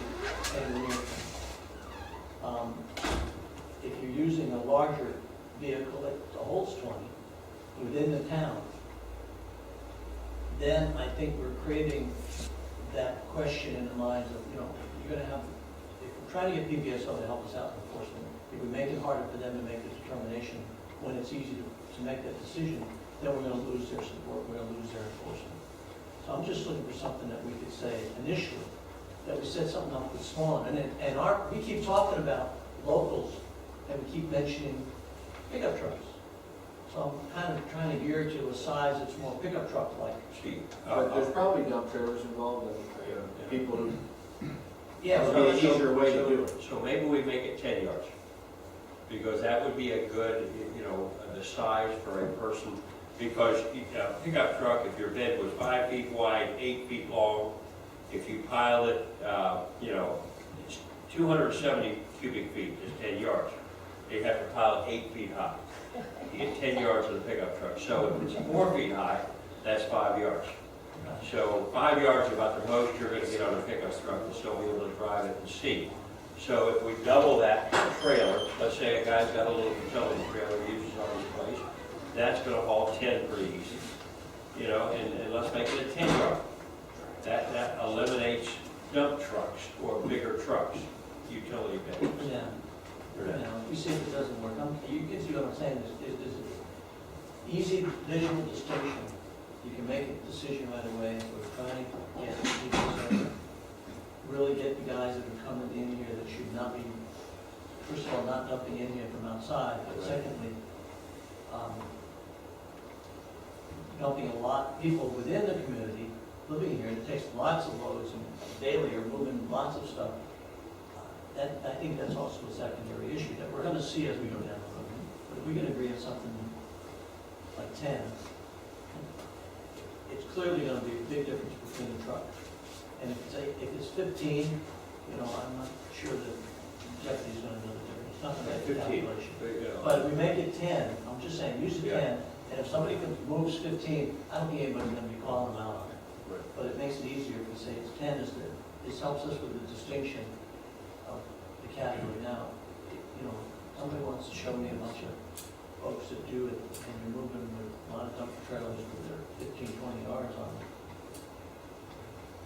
anywhere near it. If you're using a larger vehicle that holds 20 within the town, then I think we're creating that question in the minds of, you're going to have, if we're trying to get PPSO to help us out in enforcement. If we make it harder for them to make the determination when it's easy to make that decision, then we're gonna lose their support, we're gonna lose their enforcement. So I'm just looking for something that we could say initially, that we set something up with small, and we keep talking about locals, and we keep mentioning pickup trucks. So I'm kind of trying to gear it to a size that's more pickup truck-like. See, But there's probably dump trailers involved, and, you know, people who, Yeah, It'd well, be an easier way to do it. So maybe we make it 10 yards, because that would be a good, you know, the size for a person, because a pickup truck, if your bed was 5 feet wide, 8 feet long, if you pile it, you know, it's 270 cubic feet is 10 yards. You have to pile it 8 feet high. You get 10 yards in a pickup truck. So if it's 4 feet high, that's 5 yards. So 5 yards is about the most you're going to get on a pickup truck and still be able to drive it and see. So if we double that trailer, let's say a guy's got a little utility trailer he uses on his place, that's going to haul 10 pretty easy. You know, and let's make it a 10 yard. That eliminates dump trucks or bigger trucks, utility vehicles. yeah. You know, if we see if it doesn't work, you can see what I'm saying, is an easy visual distinction. You can make a decision right away, we're trying to get people to really get the guys that are coming in here that should not be, first of all, not dumping in here from outside, but secondly, dumping a lot, people within the community living here, that takes lots of loads and daily are moving lots of stuff. That, I think that's also a secondary issue that we're gonna see as we go down the road. But if we can agree on something like 10, it's clearly gonna be a big difference between the truck. And if it's 15, you know, I'm not sure that Deputy's gonna know the difference. It's not gonna make a 15. calculation. You know. But if we make it 10, I'm just saying, use the Yeah. 10, and if somebody moves 15, I don't think anybody's gonna be calling them out on it. Right. But it makes it easier if we say it's 10, this helps us with the distinction of the category now. You know, somebody wants to show me a bunch of folks that do it, and they're moving with a lot of dump trailers with their 15, 20 yards on them.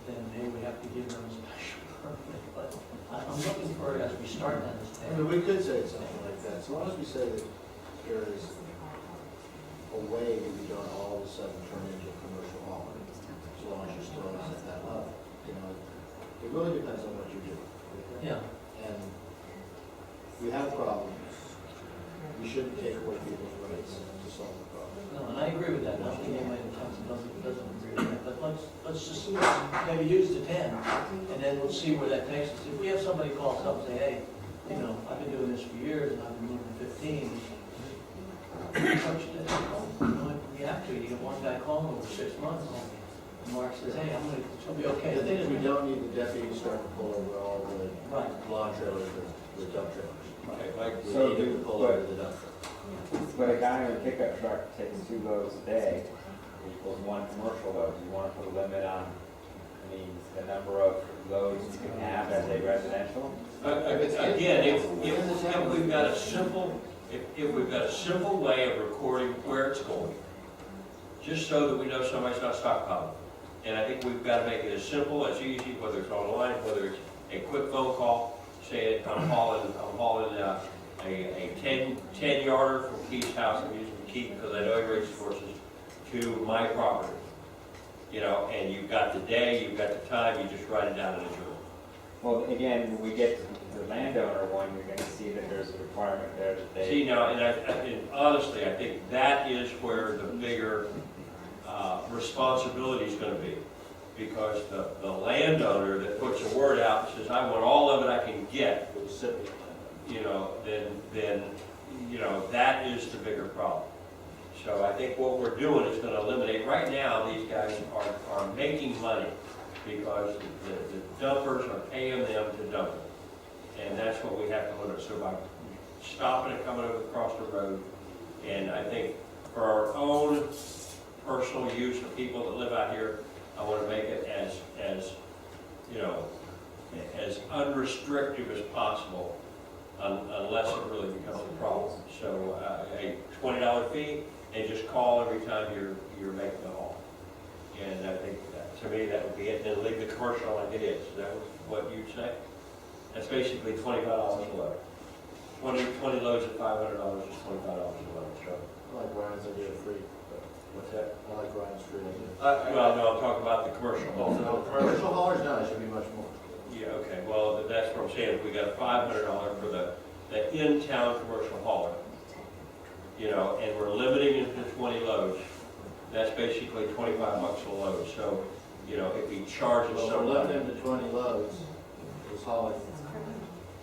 Then maybe we have to give them a special permit, but I'm looking for, as we start down this I mean, path. we could say something like that, as long as we say that there is a way that we don't all of a sudden turn into a commercial hauler, as long as you're still not at that level. You know, it really depends on what you do. Yeah, And we have problems. We shouldn't take away people's rights to solve the problem. no, and I agree with that, I don't think anybody in council doesn't agree with that, but let's just maybe use the 10, and then we'll see where that takes us. If we have somebody call us up and say, hey, you know, I've been doing this for years, and I've been moving 15, approach it, you know, we have to, you get one guy calling over 6 months, and Mark says, hey, it's gonna be okay. The thing is, we don't need the deputy to start to pull over all the Right. lawn trailers with dump trailers. Okay, like, We So need him to pull over but- the dump truck. But a guy in a pickup truck taking 2 loads a day equals 1 commercial load. You want to put a limit on, I mean, the number of loads you can have as a residential? again, if we've got a simple, if we've got a simple way of recording where it's going, just so that we know somebody's not stockpiling. And I think we've got to make it as simple, as easy, whether it's online, whether it's a quick phone call, say I'm hauling a 10 yarder from Keith's house, I'm using Keith because I know he raises horses, to my property. You know, and you've got the day, you've got the time, you just write it down in a journal. Well, again, when we get to the landowner one, you're gonna see that there's a requirement there that they. See, now, and honestly, I think that is where the bigger responsibility is going to be. Because the landowner that puts a word out and says, I want all of it I can get, It was sitting. you know, then, you know, that is the bigger problem. So I think what we're doing is going to eliminate, right now, these guys are making money because the dumpers are paying them to dump it. And that's what we have to limit. So by stopping it coming across the road, and I think for our own personal use of people that live out here, I want to make it as you know, as unrestrictive as possible, unless it really becomes a problem. So a $20 fee, and just call every time you're making a haul. And I think that, to me, that would be it. And then leave the commercial like it is. Is that what you'd say? That's basically $25 a load. 20 loads at $500 is $25 a load, so, I like Ryan's idea of free, but what's that? I like Ryan's free idea. Well, no, I'm talking about the commercial haul. No, commercial haulers, no, it should be much more. Yeah, okay, well, that's what I'm saying, if we got $500 for the in-town commercial hauler, you know, and we're limiting it to 20 loads, that's basically $25 a load, so, you know, if he charges Well, we're somebody. limiting to 20 loads, he's hauling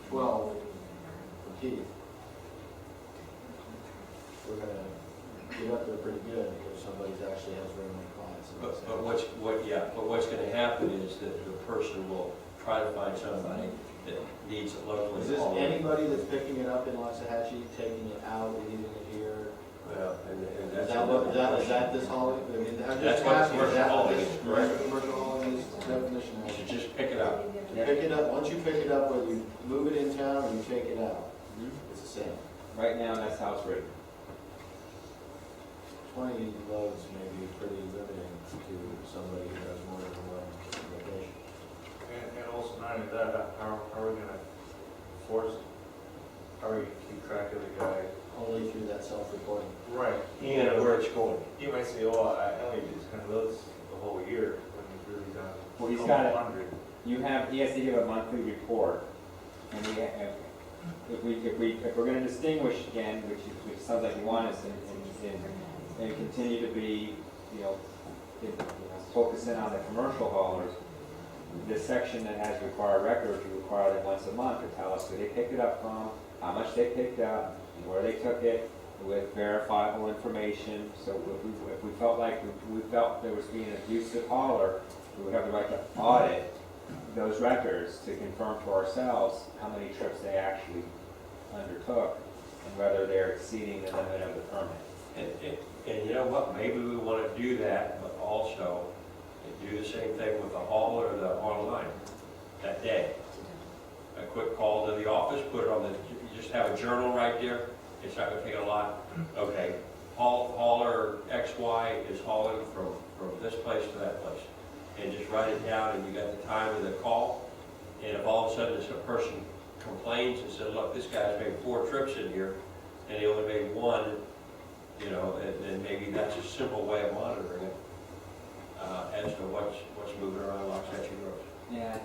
12 for Keith. We're gonna get up there pretty good if somebody actually has very many clients. But what's gonna happen is that the person will try to find somebody that needs it locally. Is this hauled. anybody that's picking it up in Waxahachie, taking it out, leaving it here? Well, and Is that's. is that this hauling? I mean, I'm That's just what asking, is commercial that what hauling this, is, that's correct? what commercial hauling is, definition You is? should just pick it up. Pick it up, once you pick it up, whether you move it in town or you take it out, it's the same. Right now, that's how it's written. 20 loads may be pretty limiting to somebody who has more than one location. And also not only that, how are we gonna force, how are we gonna keep track of the guy? Only through that self-reporting. Right. And where it's going. He might say, oh, I only did 10 loads the whole year, when he's really done. Well, he's a got it. 100. He has to give a monthly report, and if we're gonna distinguish again, which sounds like you want us and continue to be, focus in on the commercial haulers, this section that has required records, you require them once a month to tell us who they picked it up from, how much they picked up, where they took it, with verifiable information. So if we felt like we felt there was being an abusive hauler, we would have the right to audit those records to confirm for ourselves how many trips they actually undertook and whether they're exceeding the limit of the permit. And you know what, maybe we want to do that, but also do the same thing with the hauler or the online that day. A quick call to the office, put it on the, you just have a journal right there, it's not going to take a lot. Okay, hauler XY is hauling from this place to that place. And just write it down, and you got the time of the call. And if all of a sudden this person complains and said, look, this guy's made 4 trips in here, and he only made 1, you know, and maybe that's a simple way of monitoring it as to what's moving around Waxahachie roads. Yeah, I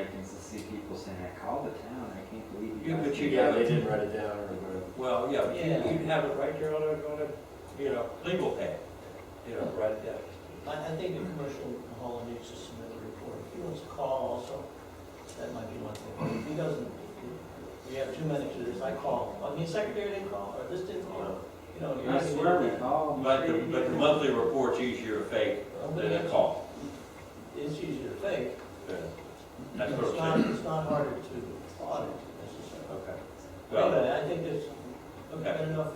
can see people saying, I called the town, I can't believe you Yeah, guys but you did Yeah, have they it. didn't write it down or whatever. Well, yeah, but Yeah. you have it right there on a, you know, legal pad, you know, write it down. I think the commercial hauler needs to submit a report. If he wants to call also, that might be one thing. If he doesn't, we have too many to this, I call. I mean, secretary didn't call, or this didn't call, you know. you're I not gonna swear do we that. called. But the monthly report's easier to fake than a call. It's easier to fake. Yeah. That's It's what not, I'm saying. it's not harder to audit necessarily. Okay. Well, Well, I think that's, Okay. good enough.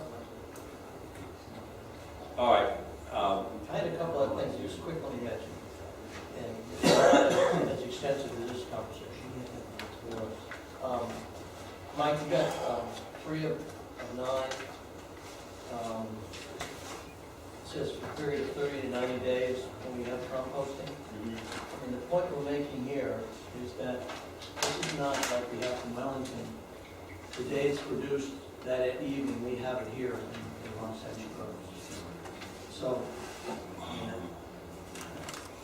all right. I had a couple of things just quickly mention, and that's extensive to this conversation. Mike, you got 3 of 9. It says for a period of 30 to 90 days when we have composting. And the point we're making here is that this is not like we have in Wellington. The day it's produced that evening, we have it here in Waxahachie Groves. So,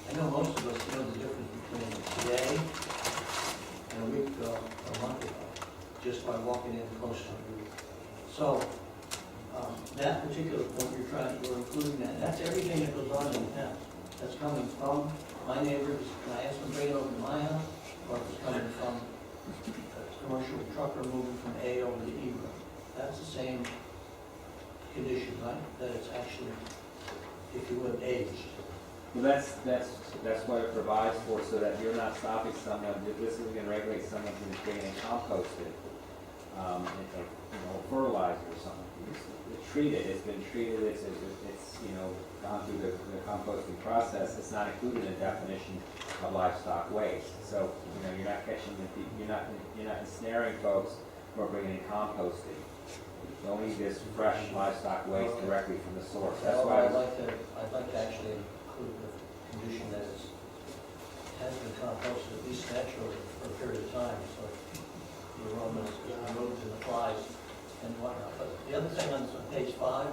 I know most of us know the difference between today and a week ago, or a month ago, just by walking in close to it. So, that particular point we're including that, that's everything that goes on in the town. That's coming from my neighbors, and I ask them to bring it over to my house, or if it's coming from a commercial trucker moving from A over to E road. That's the same condition, right? That it's actually, if you would, aged. Well, that's what it provides for, so that you're not stopping someone, if this is gonna regulate someone who's getting composted, fertilizer or something. It's been treated, it's gone through the composting process. It's not included in the definition of livestock waste. So, you're not catching you're not ensnaring folks who are bringing in composting. You only need this fresh livestock waste directly from the source. That's Well, why. I'd like to actually include the condition that has been not posted, at least naturally, for a period of time, so the aroma erodes and the flies and whatnot. But the other thing on page 5,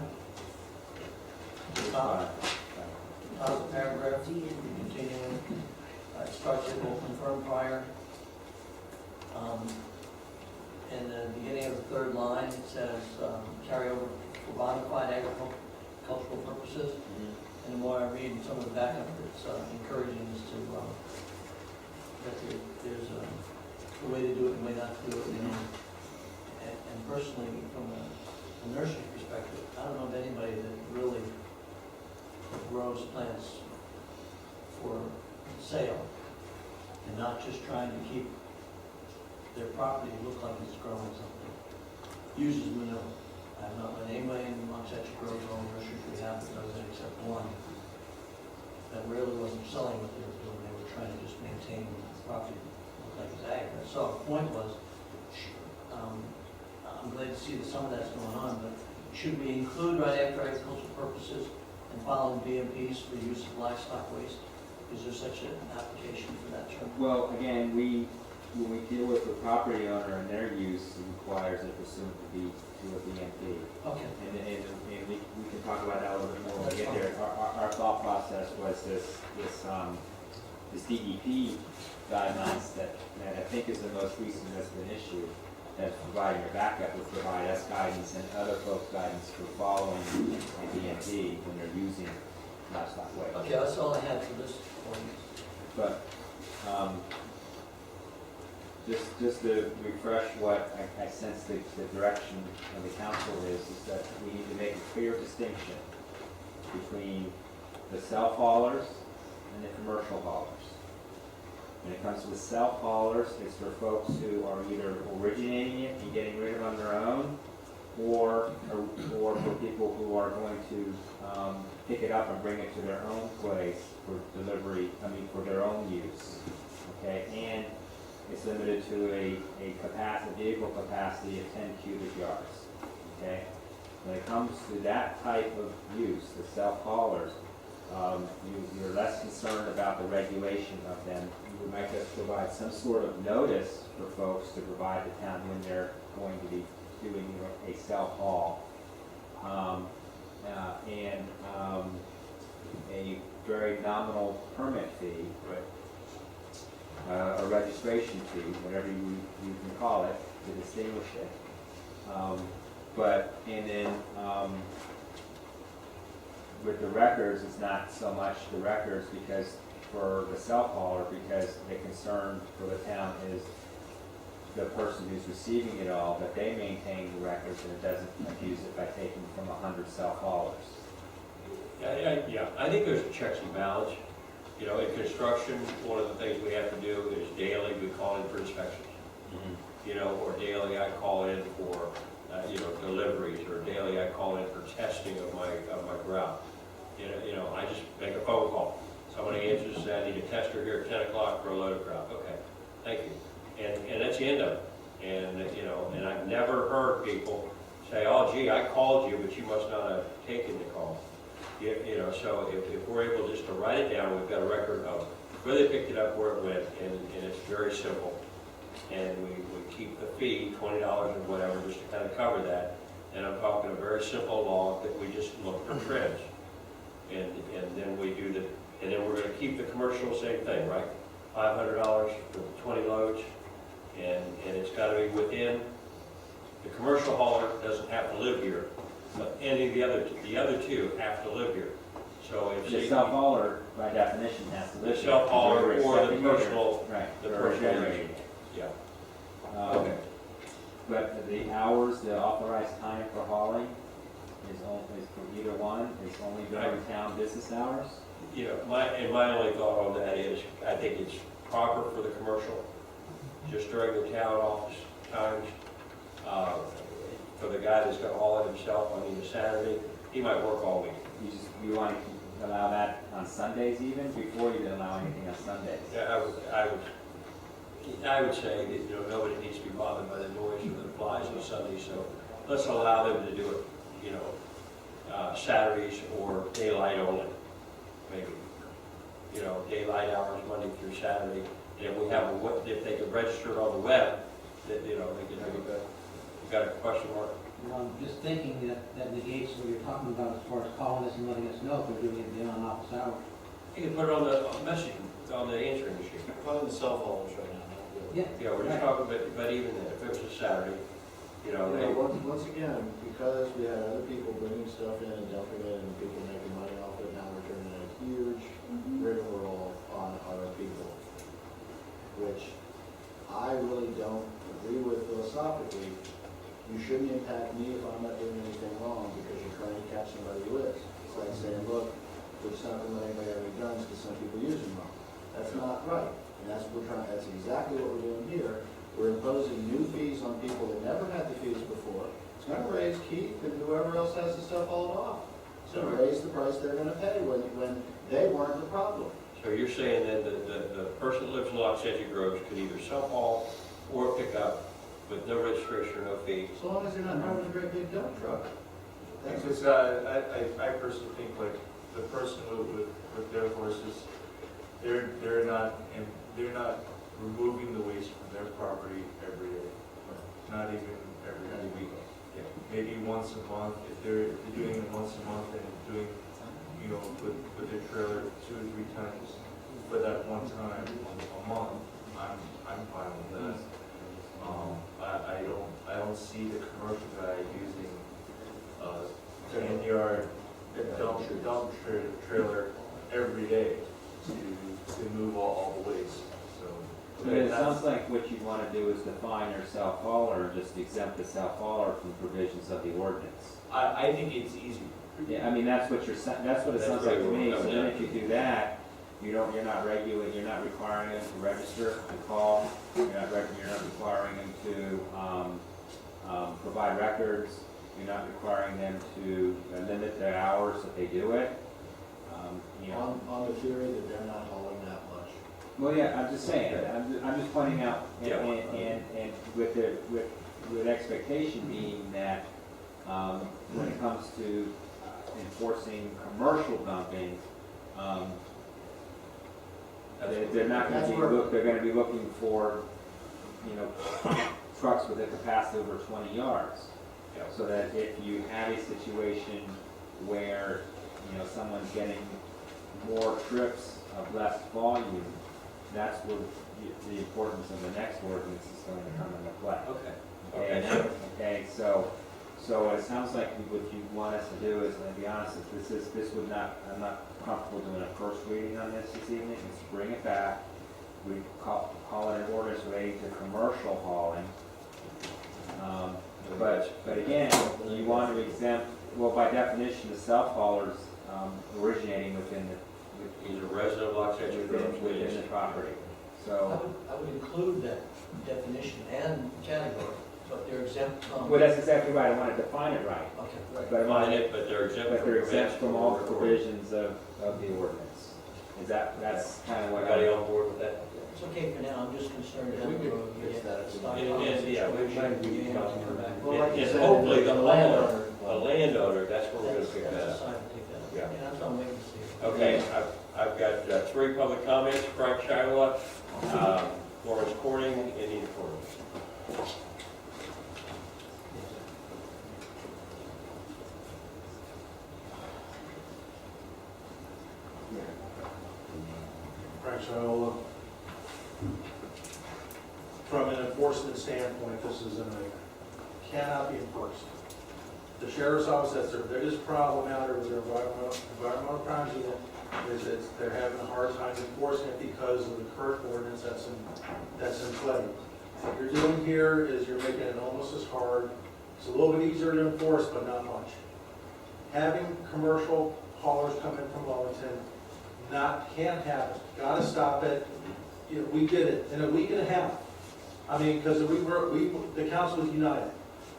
the top of the paragraph, continuing, it starts with will confirm prior. In the beginning of the third line, it says carry over for bona fide agricultural purposes. And the more I read in some of the backup, it's encouraging as to that there's a way to do it and a way not to do it. And personally, from a nursery perspective, I don't know of anybody that really grows plants for sale and not just trying to keep their property look like it's growing something. Uses manure. I've not met anybody in Montech grows their own nurseries. We have that does it except one that really wasn't selling what they were doing. They were trying to just maintain the property look like it's ag. So the point was, I'm glad to see that some of that's going on, but should we include right after agricultural purposes and following BMPs for the use of livestock waste? Is there such an application for that term? Well, again, when we deal with the property owner and their use, it requires it pursuant to a BMP. Okay. And we can talk about that a little bit more when we get there. Our thought process was this DEP guidelines that I think is the most recent that's been issued, that's providing a backup, would provide us guidance and other folks guidance for following a BMP when they're using livestock waste. Okay, that's all I had for this point. But, just to refresh what I sense the direction of the council is that we need to make a clear distinction between the self-haulers and the commercial haulers. When it comes to the self-haulers, it's for folks who are either originating it and getting rid of it on their own, or for people who are going to pick it up and bring it to their own place for delivery, for their own use, okay? And it's limited to a vehicle capacity of 10 cubic yards, okay? When it comes to that type of use, the self-haulers, you're less concerned about the regulation of them. You would make us provide some sort of notice for folks to provide the town when they're going to be doing a self-haul. And a very nominal permit fee. Right. A registration fee, whatever you can call it, to distinguish it. With the records, it's not so much the records because for the self-hauler, because the concern for the town is the person who's receiving it all, that they maintain the records and it doesn't abuse it by taking from 100 self-haulers. Yeah, I think there's checks and balance. You know, in construction, one of the things we have to do is daily, we call in for inspections. You know, or daily I call in for, deliveries, or daily I call in for testing of my grout. You know, I just make a phone call. Somebody answers and says, I need a tester here at 10 o'clock for a load of grout. Okay, thank you. And that's the end of it. And I've never heard people say, oh gee, I called you, but you must not have taken the call. So if we're able just to write it down, we've got a record of where they picked it up, where it went, and it's very simple. And we keep the fee, $20 or whatever, just to kind of cover that. And I'm talking a very simple log that we just look for trends. And then we do and then we're going to keep the commercial same thing, right? $500 for 20 loads, and it's got to be within. The commercial hauler doesn't have to live here, but any of the other two have to live here. So if The self-hauler, by definition, has to live the here. self-hauler or the Accepting it. personal, Right. the or personal generating use. it. Yeah. Okay. But the hours, the authorized time for hauling is for either one, is only during town business hours? My only thought on that is, I think it's proper for the commercial, just during the town office times. For the guy that's gonna haul it himself on either Saturday, he might work all week. You want to allow that on Sundays even, before you allow anything on Sundays? Yeah, I would say that, nobody needs to be bothered by the noise or the flies on Sunday, so let's allow them to do it, Saturdays or daylight only, maybe. you know, daylight hours, Monday through Saturday. And if we have, if they could register on the web, that, you know, they could, you got a question mark? I'm just thinking that negates what you're talking about as far as calling us and letting us know if they're doing it beyond office hours. You can put it on the messaging, on the answering machine. Probably the cell phones right now, not good. Yeah, we're just talking, but even then, if it was a Saturday, you know, You they, know, once again, because we had other people bringing stuff in and dumping it and people making money off it, now we're turning a huge rigmarole on our people, which I really don't agree with philosophically. You shouldn't impact me if I'm not doing anything wrong because you're trying to catch somebody who is. It's like saying, look, we're just not gonna let anybody have any guns because some people use them wrong. That's not right. And that's what we're trying, that's exactly what we're doing here. We're imposing new fees on people that never had the fees before. It's gonna raise Keith and whoever else has the stuff hauled off. It's gonna raise the price they're gonna pay when they weren't the problem. so you're saying that the person that lives in Loxahatchee Groves could either self-haul or pick up with no registration or no fee? As long as they're not driving a great big dump truck. That's Because I personally think like the person with their horses, they're not removing the waste from their property every day. Not even every week. Maybe once a month, if they're doing it once a month and doing, you know, with their trailer 2 or 3 times for that one time a month, I'm fine with that. I don't see the commercial guy using a 10-yard dump trailer every day to move all the waste, so. I mean, it sounds like what you want to do is define your self-hauler and just exempt the self-hauler from provisions of the ordinance. I think it's easy. Yeah, I mean, that's what that's what it sounds like to me. So then if you do that, you're not regulating, you're not requiring them to register, to call, you're not requiring them to provide records, you're not requiring them to limit their hours that they do it. You know. on the theory that they're not hauling that much. Well, yeah, I'm just saying, I'm just pointing out, and with expectation being that, when it comes to enforcing commercial dumping, they're not gonna they're gonna be looking for, you know, trucks with a capacity over 20 yards. So that if you have a situation where, you know, someone's getting more trips of less volume, that's where the importance of the next ordinance is going to come into play. Okay, so it sounds like what you want us to do is, and to be honest, I'm not comfortable doing a first reading on this evening, is bring it back. We call it an ordinance relating to commercial hauling. But again, you want to exempt, well, by definition, the self-haulers originating within He's a resident of Loxahatchee Groves, within the property. I So, would include that definition and category, but they're exempt from. well, that's exactly right, I want to define it right. Okay, right. But I want Define it, but they're exempt But from. they're exempt from all the provisions of the ordinance. That's kind of what Everybody I, on board with that? It's okay for now, I'm just concerned If down we the could road. you fix get that, stuck yeah, on a yeah, we situation, might be you have to come back. Well, like you And said, hopefully the landowner- landowner, that's where we're gonna That's pick the that up. side to take that up. Yeah. Yeah, that's what I'm waiting to see. Okay, I've got 3 public comments, Frank Shiloh, Lawrence Corning, and Anita Corning. Frank Shiola. From an enforcement standpoint, this is cannot be enforced. The sheriff's office, that's their biggest problem out there with their environmental crimes unit, is that they're having a hard time enforcing it because of the current ordinance that's in play. What you're doing here is you're making it almost as hard. It's a little bit easier to enforce, but not much. Having commercial haulers come in from Wellington can't happen. Gotta stop it. You know, we did it in a week and a half. I mean, because the council was united.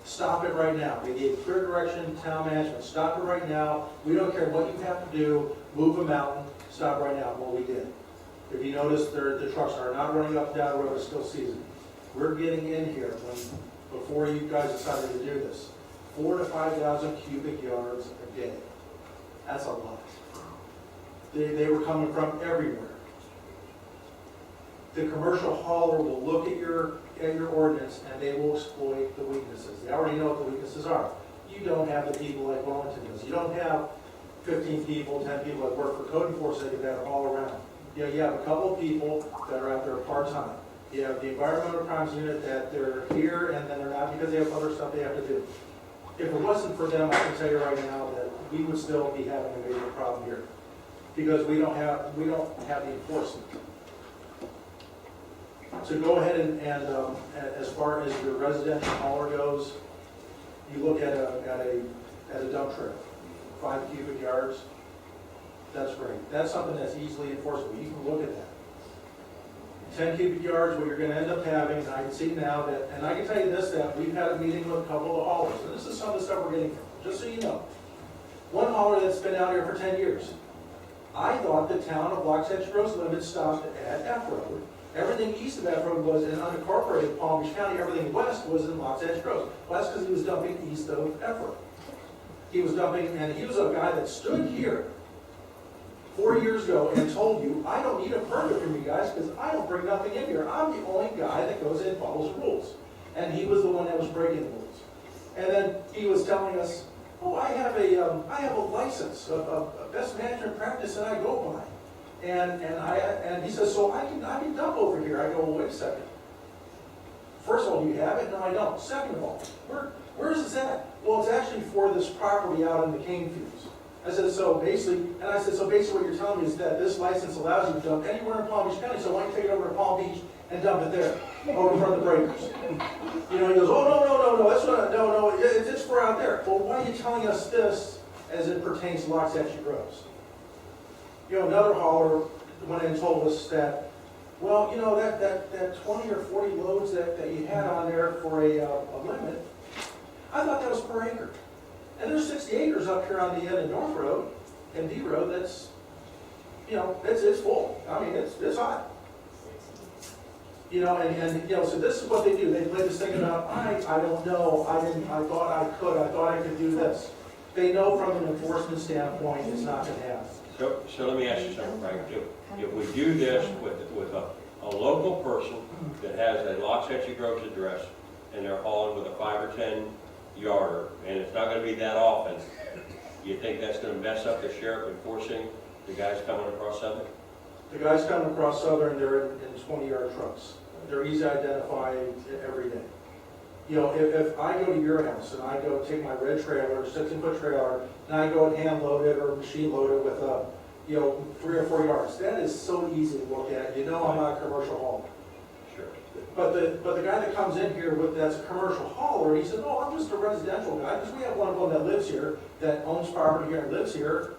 Stop it right now. They gave clear direction to town management. Stop it right now. We don't care what you have to do. Move a mountain. Stop right now. Well, we did. If you notice, the trucks are not running up and down the road. It's still season. We're getting in here before you guys decided to do this. 4,000 to 5,000 cubic yards a day. That's a lot. They were coming from everywhere. The commercial hauler will look at your ordinance and they will exploit the weaknesses. They already know what the weaknesses are. You don't have the people like Wellington does. You don't have 15 people, 10 people that work for code enforcement that are all around. You have a couple of people that are out there part-time. You have the environmental crimes unit that they're here and then they're not because they have other stuff they have to do. If it wasn't for them, I can tell you right now that we would still be having a major problem here because we don't have the enforcement. So go ahead and as far as your residential hauler goes, you look at a dump trailer, 5 cubic yards. That's great. That's something that's easily enforceable. You can look at that. 10 cubic yards, what you're going to end up having, and I can see now that, and I can tell you this, that we've had a meeting with a couple of haulers, and this is some of the stuff we're getting from, just so you know. One hauler that's been out here for 10 years. I thought the town of Waxahachie Grove's limit stopped at F Road. Everything east of F Road was in unincorporated Palm Beach County. Everything west was in Waxahachie Grove. Well, that's because he was dumping east of F Road. He was dumping, and he was a guy that stood here 4 years ago and told you, I don't need a permit from you guys because I don't bring nothing in here. I'm the only guy that goes in and follows the rules. And he was the one that was breaking the rules. And then he was telling us, oh, I have a license, a best management practice that I go by. And he says, so I can dump over here. I go, well, wait a second. First of all, do you have it? No, I don't. Second of all, where is this at? Well, it's actually for this property out in the cane fields. I said, so basically what you're telling me is that this license allows you to dump anywhere in Palm Beach County, so why don't you take it over to Palm Beach and dump it there, over in front of the breakers? He goes, oh, no, that's not, it's for out there. Well, why are you telling us this as it pertains to Waxahachie Groves? Another hauler went in and told us that, well, that 20 or 40 loads that you had on there for a limit, I thought that was per acre. And there's 60 acres up here on the end of North Road and D Road that's, it's full. I mean, it's hot. So this is what they do. They play this thing about, I don't know, I thought I could do this. They know from an enforcement standpoint it's not going to happen. So let me ask you something, Frank. If we do this with a local person that has a Waxahachie Groves address and they're hauling with a 5 or 10 yarder, and it's not going to be that often, you think that's going to mess up the sheriff enforcing the guys coming across Southern? The guys coming across Southern, they're in 20-yard trucks. They're easy to identify every day. If I go to your house and I go take my red trailer, 16-foot trailer, and I go and hand load it or machine load it with 3 or 4 yards, that is so easy to look at. I'm not a commercial hauler. Sure. But the guy that comes in here that's a commercial hauler, he says, oh, I'm just a residential guy, because we have one of them that lives here, that owns property here and lives here.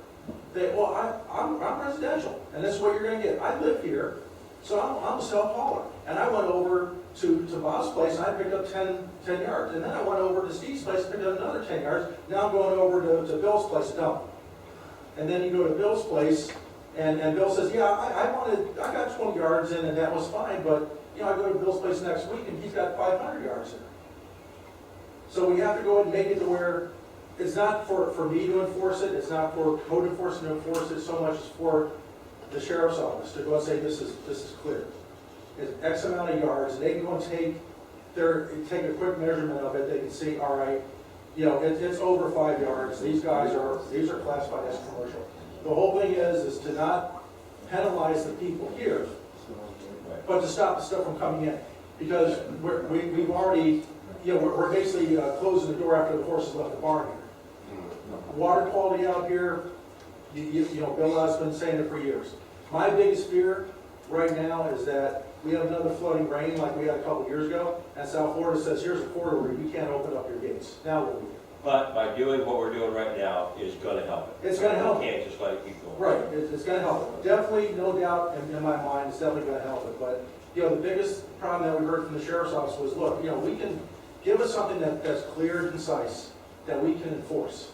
I'm residential, and this is what you're going to get. I live here, so I'm a self-hauler. And I went over to Bob's place, and I picked up 10 yards. And then I went over to Steve's place and picked up another 10 yards. Now I'm going over to Bill's place to dump. And then you go to Bill's place, and Bill says, yeah, I got 20 yards in, and that was fine, but I go to Bill's place next week, and he's got 500 yards in. So we have to go and make it to where it's not for me to enforce it, it's not for code enforcement to enforce it, so much as for the sheriff's office to go and say, this is clear. It's X amount of yards, they can go and take a quick measurement of it, they can see, all right, it's over 5 yards, these are classified as commercial. The whole thing is to not penalize the people here, but to stop the stuff from coming in. Because we've already, we're basically closing the door after the horses left the barn here. Water quality out here, Bill has been saying it for years. My biggest fear right now is that we have another flooding rain like we had a couple years ago, and South Florida says, here's a corridor where you can't open up your gates. Now what do we do? But by doing what we're doing right now is going to help it. It's going to help. You can't just let it keep going. Right, it's going to help it. Definitely, no doubt in my mind, it's definitely going to help it. But, the biggest problem that we heard from the sheriff's office was, look, we can give us something that's clear and concise that we can enforce.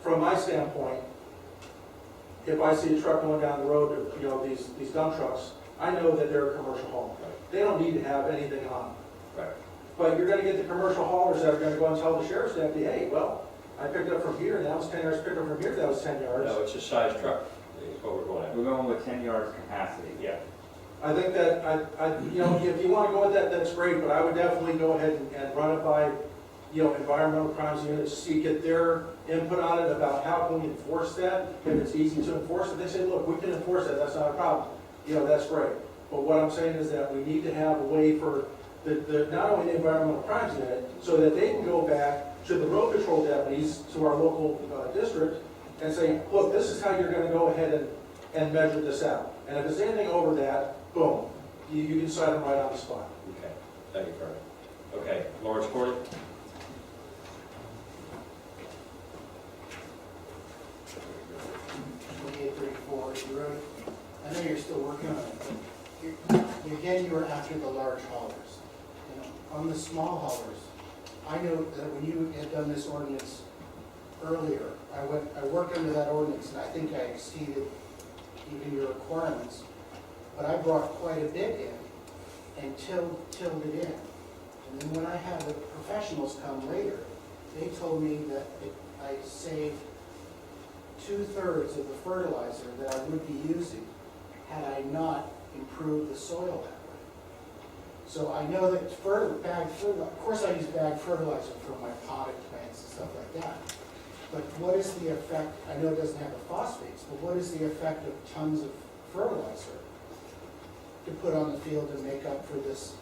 From my standpoint, if I see a truck going down the road, these dump trucks, I know that they're a commercial hauler. They don't need to have anything on them. Right. But you're going to get the commercial haulers that are going to go and tell the sheriff's deputy, hey, well, I picked up from here, and that was 10 yards, picked up from here, that was 10 yards. No, it's a size truck. We're going with 10 yards capacity. Yeah. I think that, you know, if you want to go with that, that's great, but I would definitely go ahead and run it by, you know, environmental crimes units, see, get their input on it about how can we enforce that. If it's easy to enforce it, they say, look, we can enforce that, that's not a problem. You know, that's great. But what I'm saying is that we need to have a way for not only the environmental crimes unit, so that they can go back to the road patrol deputies, to our local district, and say, look, this is how you're gonna go ahead and measure this out. And if there's anything over that, boom, you can cite them right on the spot. Okay, thank you, Fred. Okay, Lawrence Corley? 2834 Ridge Road. I know you're still working on it, but again, you were after the large haulers. You know, on the small haulers, I know that when you had done this ordinance earlier, I worked under that ordinance, and I think I exceeded even your requirements, but I brought quite a bit in and tilled it in. And then when I had the professionals come later, they told me that I saved 2/3 of the fertilizer that I would be using had I not improved the soil that way. So I know that bagged fertilizer, of course I use bagged fertilizer for my potted plants and stuff like that. But what is the effect, I know it doesn't have the phosphates, but what is the effect of tons of fertilizer to put on the field to make up for this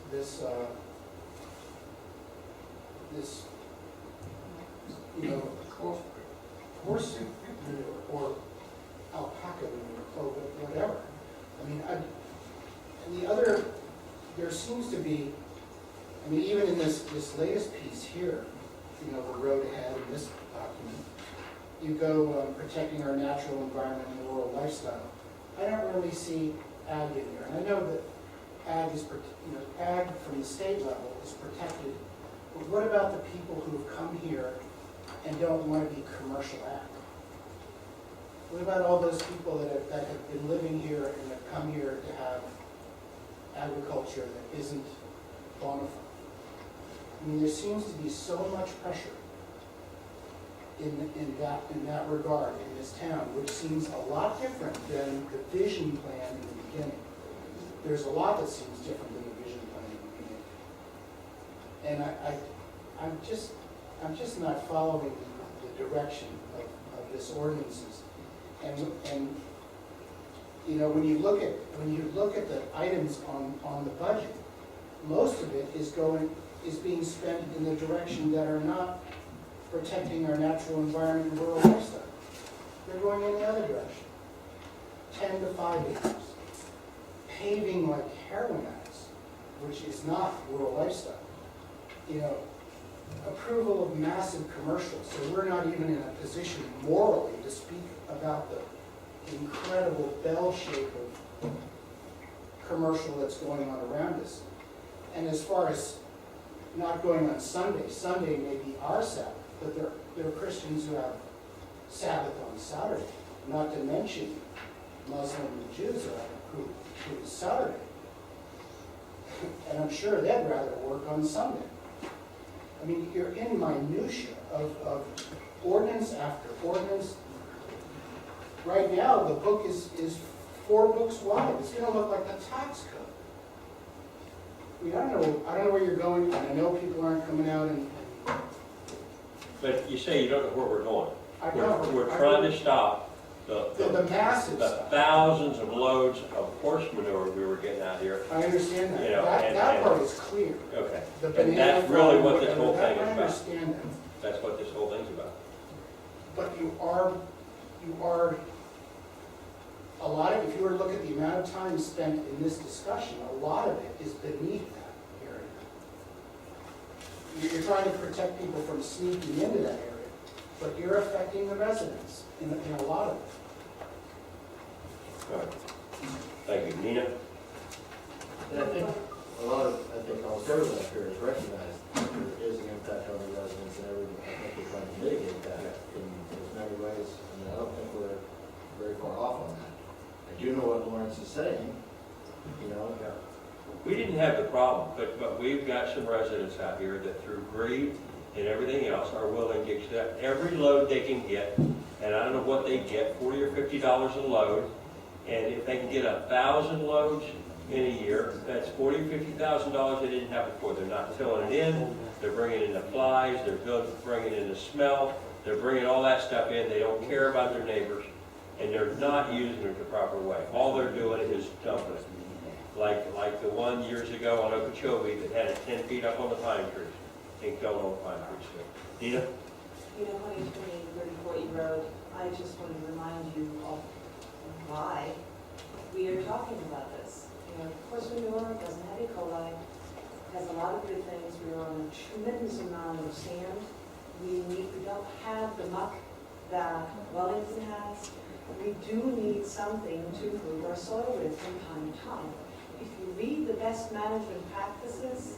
you know, horse manure or alpaca manure or whatever. I mean, and the other, there seems to be, I mean, even in this latest piece here, you know, the road ahead in this document, you go protecting our natural environment and rural lifestyle. I don't really see ag in here, and I know that ag is, you know, ag from the state level is protected. But what about the people who have come here and don't want to be commercial ag? What about all those people that have been living here and have come here to have agriculture that isn't bona fide? I mean, there seems to be so much pressure in that regard in this town, which seems a lot different than the vision plan in the beginning. There's a lot that seems different than the vision plan in the beginning. And I'm just not following the direction of this ordinances. And you know, when you look at the items on the budget, most of it is being spent in the direction that are not protecting our natural environment and rural lifestyle. They're going in the other direction. 10 to 5 acres. Paving like heroin addicts, which is not rural lifestyle. You know, approval of massive commercials, so we're not even in a position morally to speak about the incredible bell shape of commercial that's going on around us. And as far as not going on Sunday, Sunday may be our Sabbath, but there are Christians who have Sabbath on Saturday, not to mention Muslim and Jews who Saturday. And I'm sure they'd rather work on Sunday. I mean, you're in minutia of ordinance after ordinance. Right now, the book is 4 books wide. It's going to look like the tax code. I mean, I don't know where you're going, and I know people aren't coming out and But you say you don't know where we're going. I know. We're trying to stop the massive the stuff. thousands of loads of horse manure we were getting out here. I understand that. You know, That part is clear. Okay. The And banana that's really farm, what this whatever, whole that thing is I about. understand that. That's what this whole thing's about. But you are, a lot of, if you were to look at the amount of time spent in this discussion, a lot of it is beneath that area. You're trying to protect people from sneaking into that area, but you're affecting the residents in a lot of it. All right. Thank you. Nina? And I think almost everyone up here has recognized that there is an impact on the residents, and everyone, I think we're trying to mitigate that in as many ways, and I don't think we're very far off on that. I do know what Lawrence is saying, you know. We didn't have the problem, but we've got some residents out here that through greed and everything else are willing to accept every load they can get, and I don't know what they get, $40 or $50 a load, And if they can get 1,000 loads in a year, that's $40,000 to $50,000 they didn't have before. They're not filling it in, they're bringing in the flies, they're bringing in the smell, they're bringing all that stuff in. They don't care about their neighbors, and they're not using it the proper way. All they're doing is dumping it. Like the one years ago on Okeechobee that had it 10 feet up on the pine trees and killed all the pine trees. Nina? You know, 2020 Road, I just want to remind you of why we are talking about this. You know, of course, manure doesn't have E. coli, has a lot of good things. We are on a tremendous amount of sand. We don't have the muck that Wellington has. We do need something to improve our soil with from time to time. If you read the best management practices,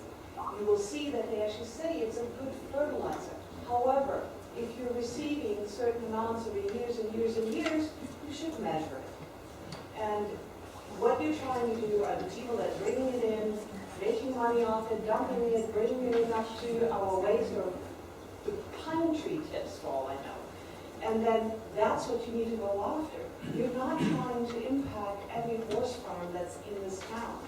you will see that they actually say it's a good fertilizer. However, if you're receiving certain amounts over years and years and years, you should measure it. And what you're trying to do are the people that are bringing it in, making money off it, dumping it, bringing it up to our waste or the pine tree tips, for all I know. And then that's what you need to go after. You're not trying to impact every horse farm that's in this town.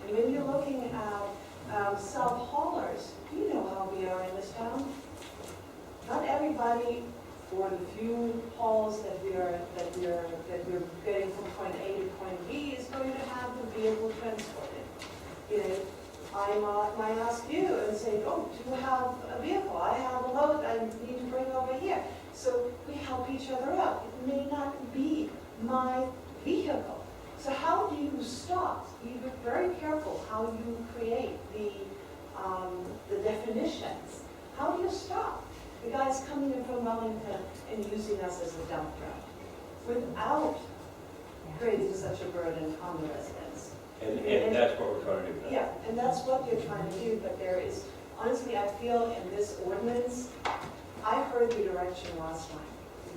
And when you're looking at self-haulers, you know how we are in this town. Not everybody, for the few hauls that we're getting from point A to point B, is going to have the vehicle transported. You know, I might ask you and say, oh, do you have a vehicle? I have a load I need to bring over here. So we help each other out. It may not be my vehicle. So how do you stop? You be very careful how you create the definitions. How do you stop the guys coming in from Wellington and using us as a dump truck without creating such a burden on the residents? And that's what we're trying to do now. Yeah, and that's what you're trying to do, but there is, honestly, I feel in this ordinance, I heard the direction last time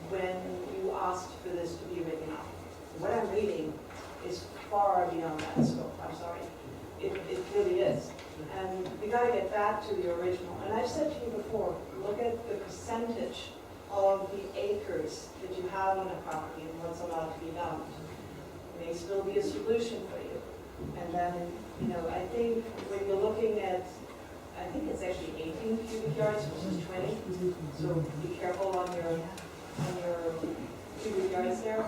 when you asked for this to be written up. What I'm reading is far beyond that scope, I'm sorry. It really is. And we gotta get back to the original. And I've said to you before, look at the percentage of the acres that you have on a property and what's allowed to be dumped. May still be a solution for you. And then, you know, I think when you're looking at, I think it's actually 18 cubic yards versus 20. So be careful on your cubic yards there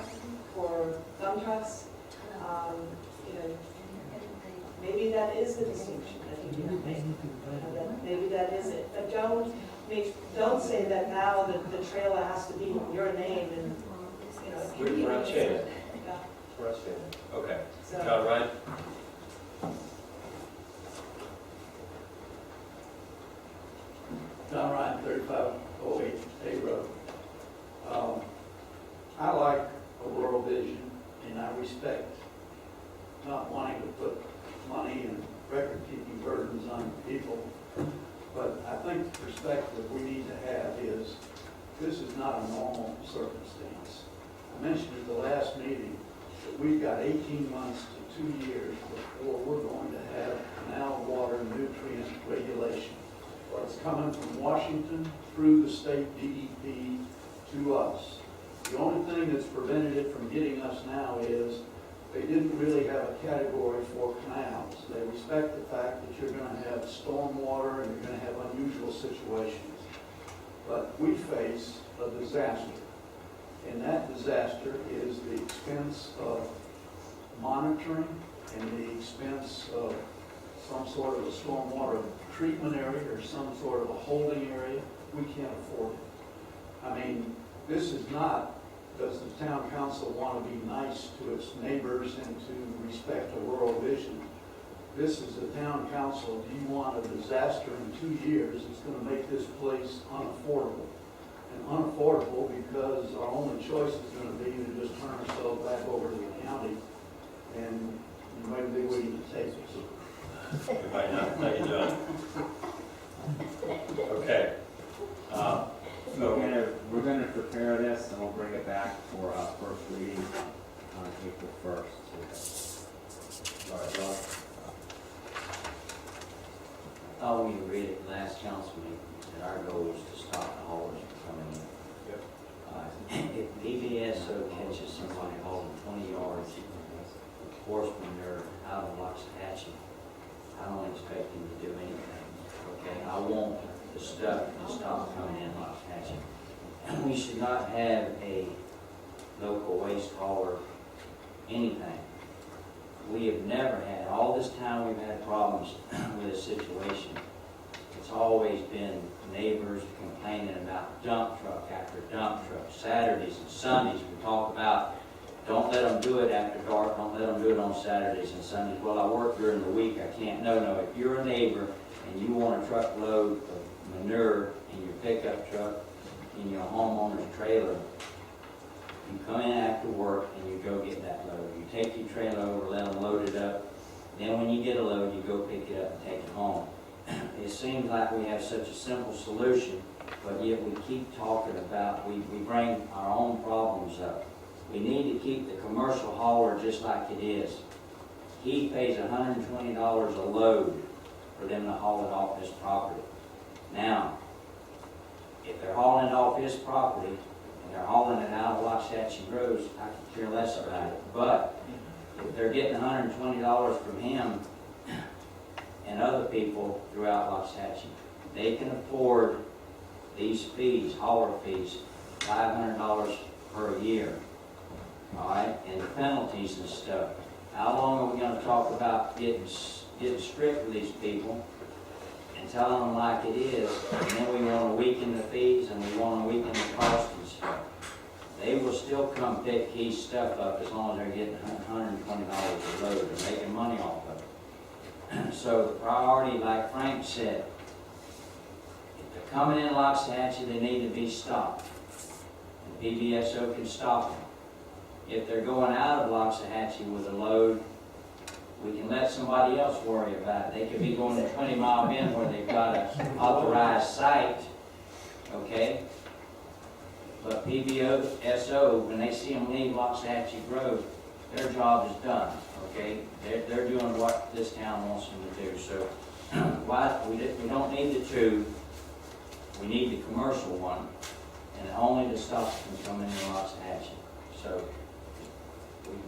for dump trucks. You know, maybe that is the distinction that you need to make. Maybe that is it. But don't say that now that the trailer has to be your name and, you know. We're not saying it. Yeah. We're not saying it. Okay. So- John Ryan? John Ryan, 3508 A Road. I like a rural vision, and I respect not wanting to put money and record-keeping burdens on people. But I think the perspective we need to have is, this is not a normal circumstance. I mentioned at the last meeting that we've got 18 months to 2 years before we're going to have canal water nutrient regulation. It's coming from Washington through the state DEP to us. The only thing that's prevented it from getting us now is they didn't really have a category for canals. They respect the fact that you're going to have stormwater and you're going to have unusual situations. But we face a disaster, and that disaster is the expense of monitoring and the expense of some sort of a stormwater treatment area or some sort of a holding area. We can't afford it. I mean, this is not, does the town council want to be nice to its neighbors and to respect a rural vision? This is the town council. Do you want a disaster in 2 years that's going to make this place unaffordable? And unaffordable because our only choice is going to be to just turn ourselves back over to the county, and maybe we need to take it. You might not. Thank you, John. Okay. We're gonna prepare this and we'll bring it back for first reading on April 1st. All right, John. We read it last council meeting, and our goal is to stop the haulers from coming in. Yep. If DVSO catches somebody hauling 20 yards want the stuff to stop coming in Loxahatchee. We should not have a local waste hauler, anything. We have never had, all this time we've had problems with a situation. It's always been neighbors complaining about dump truck after dump truck. Saturdays and Sundays, we talk about, don't let them do it after dark, don't let them do it on Saturdays and Sundays. Well, I work during the week, I can't. No, if you're a neighbor and you want a truckload of manure in your pickup truck, in your homeowner's trailer, you come in after work and you go get that load. You take your trailer over, let them load it up. Then when you get a load, you go pick it up and take it home. It seems like we have such a simple solution, but yet we keep talking about, we bring our own problems up. We need to keep the commercial hauler just like it is. He pays $120 a load for them to haul it off his property. Now, if they're hauling it off his property, and they're hauling it out of Loxahatchee Groves, I could care less about it. But if they're getting $120 from him and other people throughout Loxahatchee, they can afford these fees, hauler fees, $500 per year. All right, and the penalties and stuff. How long are we going to talk about getting strict with these people and telling them like it is, and then we want to weaken the fees and we want to weaken the cost and stuff? They will still come pick his stuff up as long as they're getting $120 a load and making money off of it. So the priority, like Frank said, if they're coming in Loxahatchee, they need to be stopped. And PBSO can stop them. If they're going out of Loxahatchee with a load, we can let somebody else worry about it. They could be going to 20 Mile Bend where they've got an authorized site, okay? But PBSO, when they see them leave Loxahatchee Grove, their job is done, okay? They're doing what this town wants them to do. So we don't need the two, we need the commercial one, and only to stop them coming in Loxahatchee. So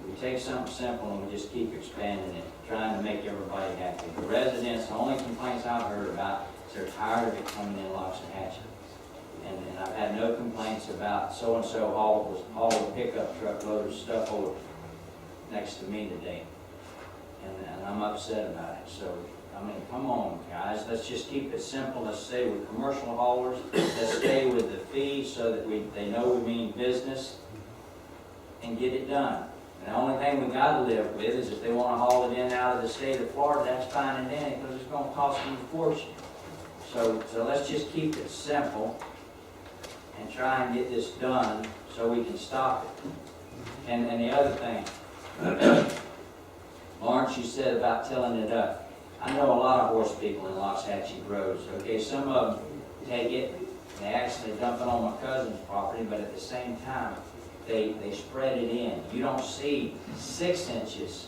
we take something simple and we just keep expanding it, trying to make everybody happy. The residents, the only complaints I've heard about is they're tired of it coming in Loxahatchee. And I've had no complaints about so-and-so hauled a pickup truck load of stuff over next to me today. And I'm upset about it. So, I mean, come on, guys. Let's just keep it simple. Let's stay with commercial haulers. Let's stay with the fees so that they know we mean business and get it done. And the only thing we got to live with is if they want to haul it in out of the state of Florida, that's fine and dandy because it's going to cost them a fortune. So let's just keep it simple and try and get this done so we can stop it. And the other thing, Lawrence, you said about tilling it up. I know a lot of horse people in Loxahatchee Groves. Okay, some of them take it, they actually dump it on my cousin's property, but at the same time, they spread it in. You don't see 6 inches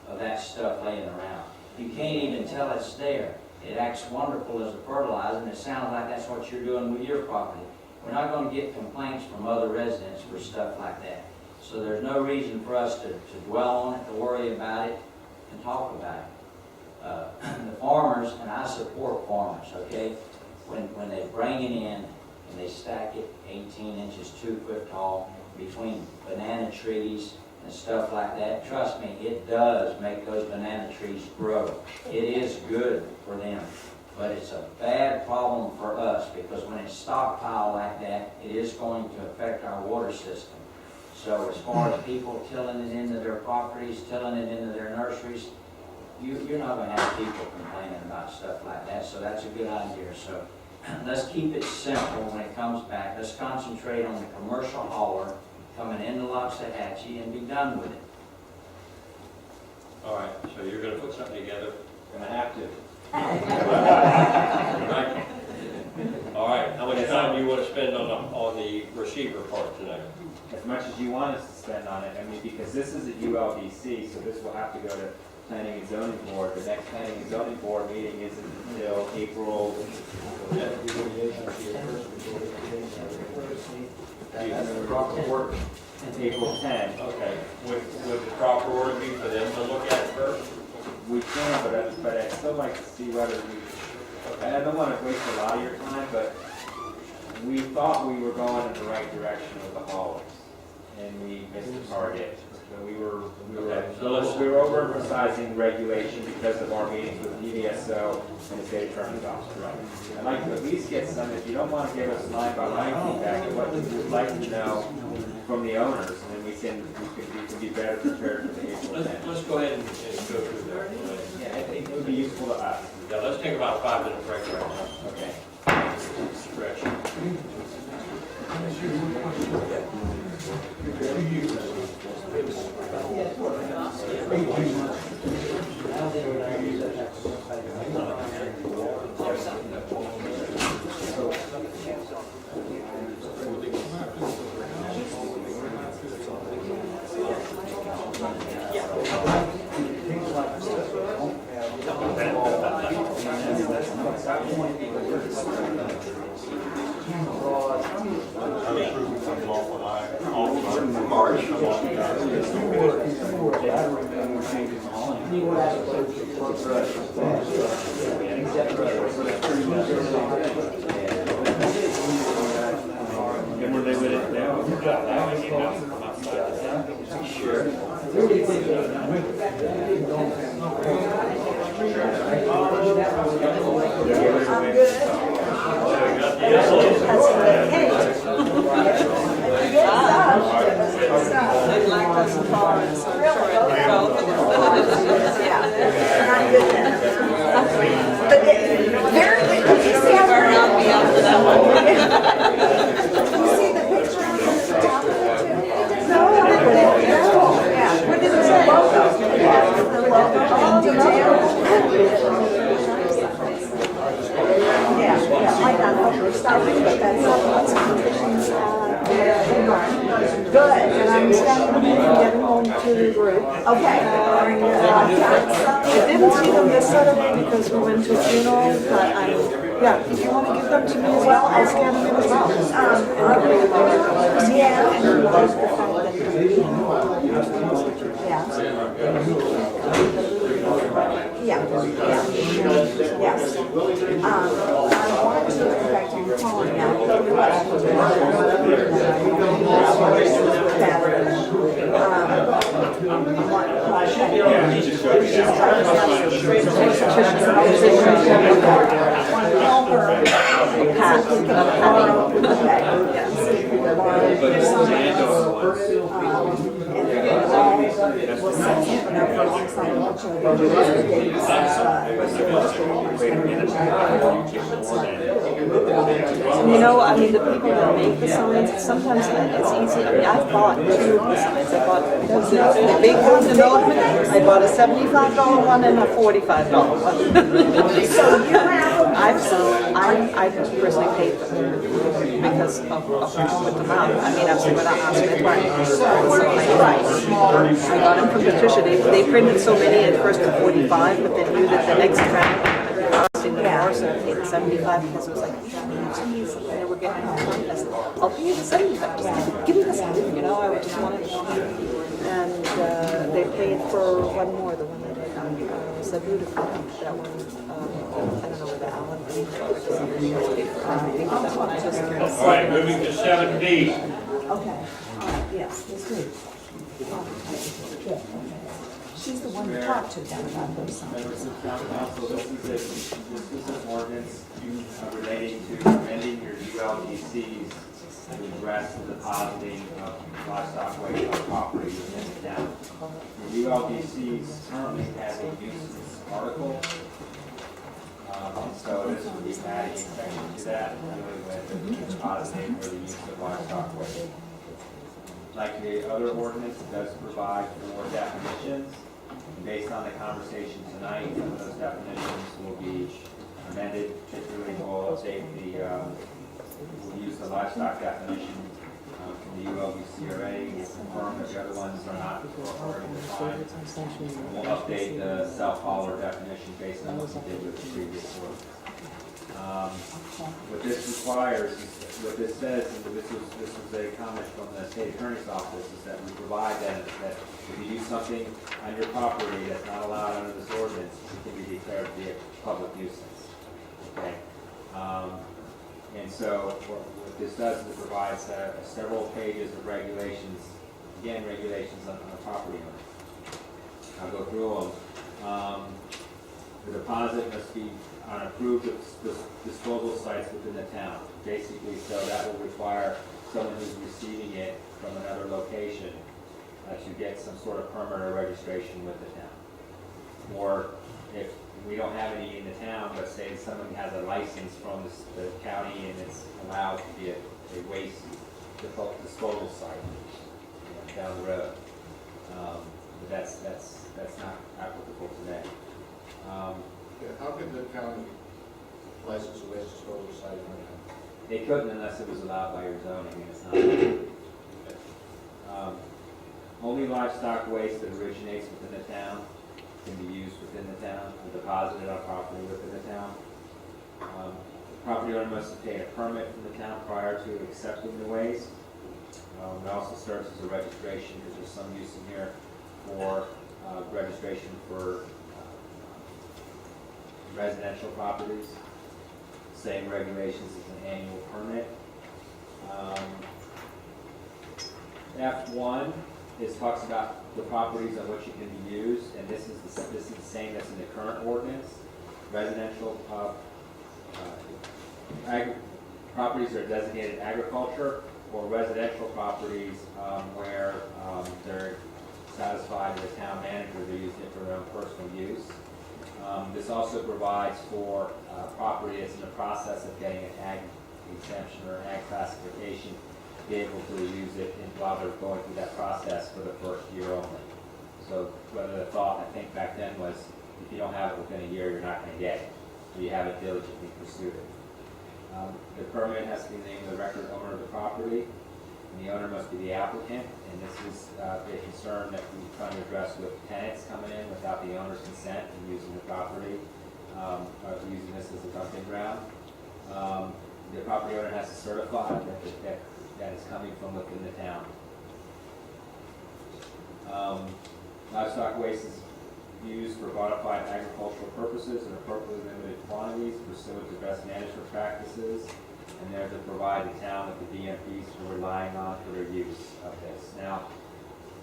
of that stuff laying around. You can't even tell it's there. It acts wonderful as a fertilizer, and it sounds like that's what you're doing with your property. We're not going to get complaints from other residents for stuff like that. So there's no reason for us to dwell on it, to worry about it, and talk about it. The farmers, and I support farmers, okay? When they bring it in and they stack it 18 inches, 2 foot tall, between banana trees and stuff like that, trust me, it does make those banana trees grow. It is good for them, but it's a bad problem for us because when it's stockpiled like that, it is going to affect our water system. So as far as people tilling it into their properties, tilling it into their nurseries, you're not going to have people complaining about stuff like that, so that's a good idea. So let's keep it simple when it comes back. Let's concentrate on the commercial hauler coming into Loxahatchee and be done with it. All right, so you're going to put something together? Gonna have to. Right. All right, how much time do you want to spend on the receiver part tonight? As much as you want us to spend on it, I mean, because this is a ULBC, so this will have to go to Planning and Zoning Board. The next Planning and Zoning Board meeting isn't until April. That's the proper order. April 10. Okay, would the proper order be for them to look at it first? We can, but I'd still like to see whether we, And I don't want to waste a lot of your time, but we thought we were going in the right direction with the haulers, and we missed the target. So we were overemphasizing regulation because of our meetings with PDSO and the state attorney's office. I'd like to at least get some, if you don't want to give us line-by-line feedback, what we would like to know from the owners, and then we can be better prepared for the April 10th. Let's go ahead and go through that. Yeah, I think it would be useful to us. Yeah, let's take about a 5-minute break right now. Okay. Stretch. You know, I mean, the people that make the signs, sometimes it's easy. I mean, I've bought 2 of the signs. I bought the big one development. I bought a $75 one and a $45 one. I personally paid them because of with the amount. I mean, I've seen what I asked me, I got them from Patricia. They printed so many at first at 45, but they knew that the next round costing more, so I paid 75 because it was like, geez, and they were getting more. I'll pay you the 75. Give me the 70. You know, I just wanted to. And they paid for one more, the one that I Sabuda, that one. I don't know where the Allen paid for. That one I just. All right, moving to 7D. Okay. Yes, that's good. She's the one to talk to them about those signs. Members of town council, this is an ordinance relating to amending your ULGCs to address the depositing of livestock waste on property within the town. Your ULGCs currently have a nuisance article, and so this would be adding a section to that, dealing with depositing or the use of livestock waste. Like the other ordinance, it does provide for definitions. Based on the conversation tonight, those definitions will be amended. Particularly, we'll update we'll use the livestock definition from the ULBCRA. We'll confirm that the other ones are not already defined. We'll update the self-hauler definition based on what we did with the previous one. What this requires, what this says, and this was a comment from the state attorney's office, is that we provide that if you do something on your property that's not allowed under this ordinance, it can be declared to be a public nuisance. Okay? so what this does is it provides several pages of regulations, again, regulations on the property owner. I'll go through them. The deposit must be on approved disposal sites within the town. Basically, so that will require someone who's receiving it from another location to get some sort of permit or registration with the town. Or if we don't have any in the town, but say someone has a license from the county and it's allowed to be a waste disposal site, down the road. But that's not applicable today. Yeah, how could the county license a waste disposal site in our town? They couldn't unless it was allowed by your zoning, and it's not. Only livestock waste that originates within the town can be used within the town, and deposited on property within the town. The property owner must obtain a permit from the town prior to accepting the waste. It also serves as a registration, because there's some use in here for registration for residential properties. Same regulations as an annual permit. F1 talks about the properties on which it can be used, and this is the same that's in the current ordinance. Residential properties are designated agriculture, or residential properties where they're satisfied with the town manager, they're using it for their own personal use. This also provides for property that's in the process of getting an ag exemption or ag classification, be able to use it while they're going through that process for the first year only. So whether the thought, I think back then, was if you don't have it within a year, you're not going to get it. So you haven't diligently pursued it. The permit has to be named the record owner of the property, and the owner must be the applicant. And this is a concern that we're trying to address with tenants coming in without the owner's consent and using the property, using this as a dumping ground. The property owner has to certify that is coming from within the town. Livestock waste is used for bona fide agricultural purposes in appropriately limited quantities pursuant to best management practices, and they're to provide the town with the DMPs we're relying on for their use of this. Now,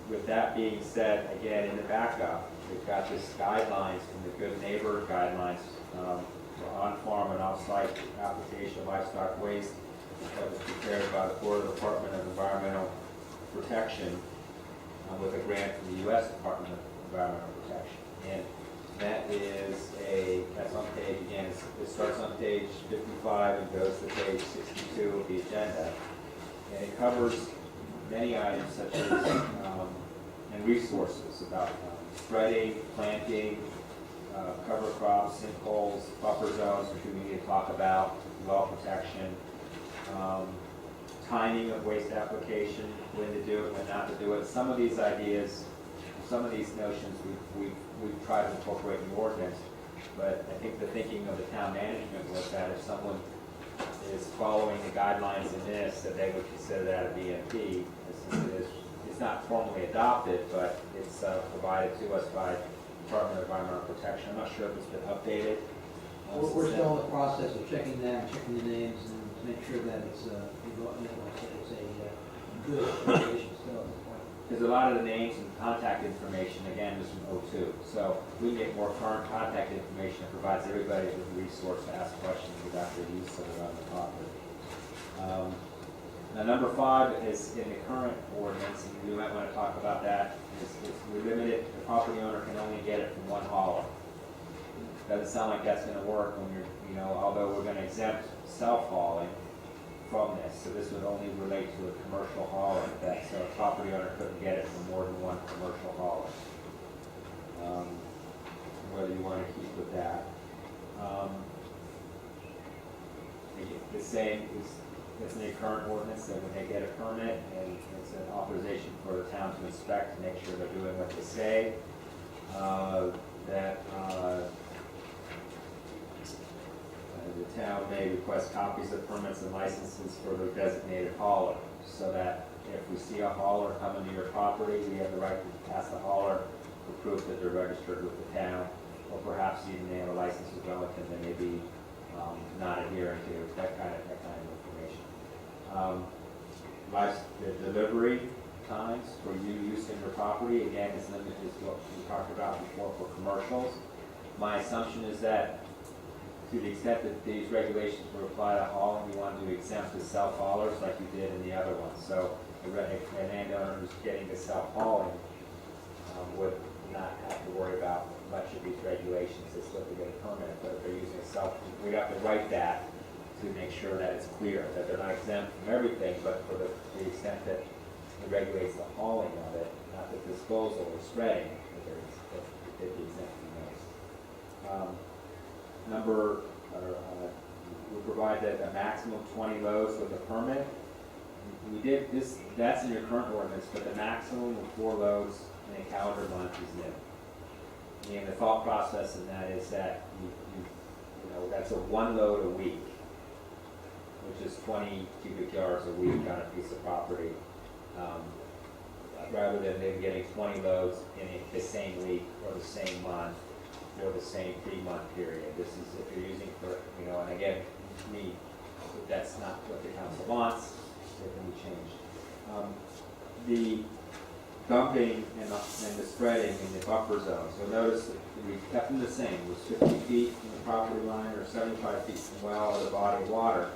with that being said, again, in the backup, we've got this guidelines from the Good Neighbor Guidelines for on-farm and off-site application of livestock waste that was prepared by the Florida Department of Environmental Protection with a grant from the U.S. Department of Environmental Protection. And that's on page, again, it starts on page 55 and goes to page 62 of the agenda. And it covers many items such as, and resources about spreading, planting, cover crops, sinkholes, buffer zones, which we need to talk about, well protection, timing of waste application, when to do it, when not to do it. Some of these ideas, some of these notions we've tried to incorporate in the ordinance, but I think the thinking of the town management was that if someone is following the guidelines in this, that they would consider that a BMP. It's not formally adopted, but it's provided to us by Department of Environmental Protection. I'm not sure if it's been updated. We're still in the process of checking them, checking the names, and to make sure that it's a good application still at this point. Because a lot of the names and contact information, again, was from '02. So we can get more current contact information that provides everybody with a resource to ask questions about their use of it on the property. Now, number 5 is in the current ordinance, and we might want to talk about that. We limit it, the property owner can only get it from one hauler. Doesn't sound like that's going to work when you're, although we're going to exempt self-hauling from this. So this would only relate to a commercial hauler, so a property owner couldn't get it from more than one commercial hauler. Whether you want to keep with that. The same is in the current ordinance, that when they get a permit, and it's an authorization for the town to inspect to make sure they're doing what they say, that the town may request copies of permits and licenses for the designated hauler, so that if we see a hauler coming to your property, we have the right to ask the hauler for proof that they're registered with the town, or perhaps even they have a license as well, and they may be not adhering to, that kind of information. The delivery times for you using your property, again, is limited to what we talked about before for commercials. My assumption is that to the extent that these regulations would apply to hauling, you want to exempt the self-haulers like you did in the other ones. So a landowner who's getting the self-hauling would not have to worry about much of these regulations as to get a permit. But if they're using a we have to write that to make sure that it's clear, that they're not exempt from everything, but for the extent that it regulates the hauling of it, not the disposal or spreading, that they'd be exempt from those. We provide that a maximum of 20 loads with a permit. We did this, that's in your current ordinance, but the maximum of 4 loads in a calendar month is new. And the thought process in that is that you know, that's a 1 load a week, which is 20 cubic yards a week on a piece of property, rather than them getting 20 loads in the same week or the same month or the same 3-month period. This is if you're using for, you know, and again, if that's not what the council wants, it can be changed. The dumping and the spreading in the buffer zone. So notice that we kept them the same. It was 50 feet from the property line or 75 feet from well or the body of water.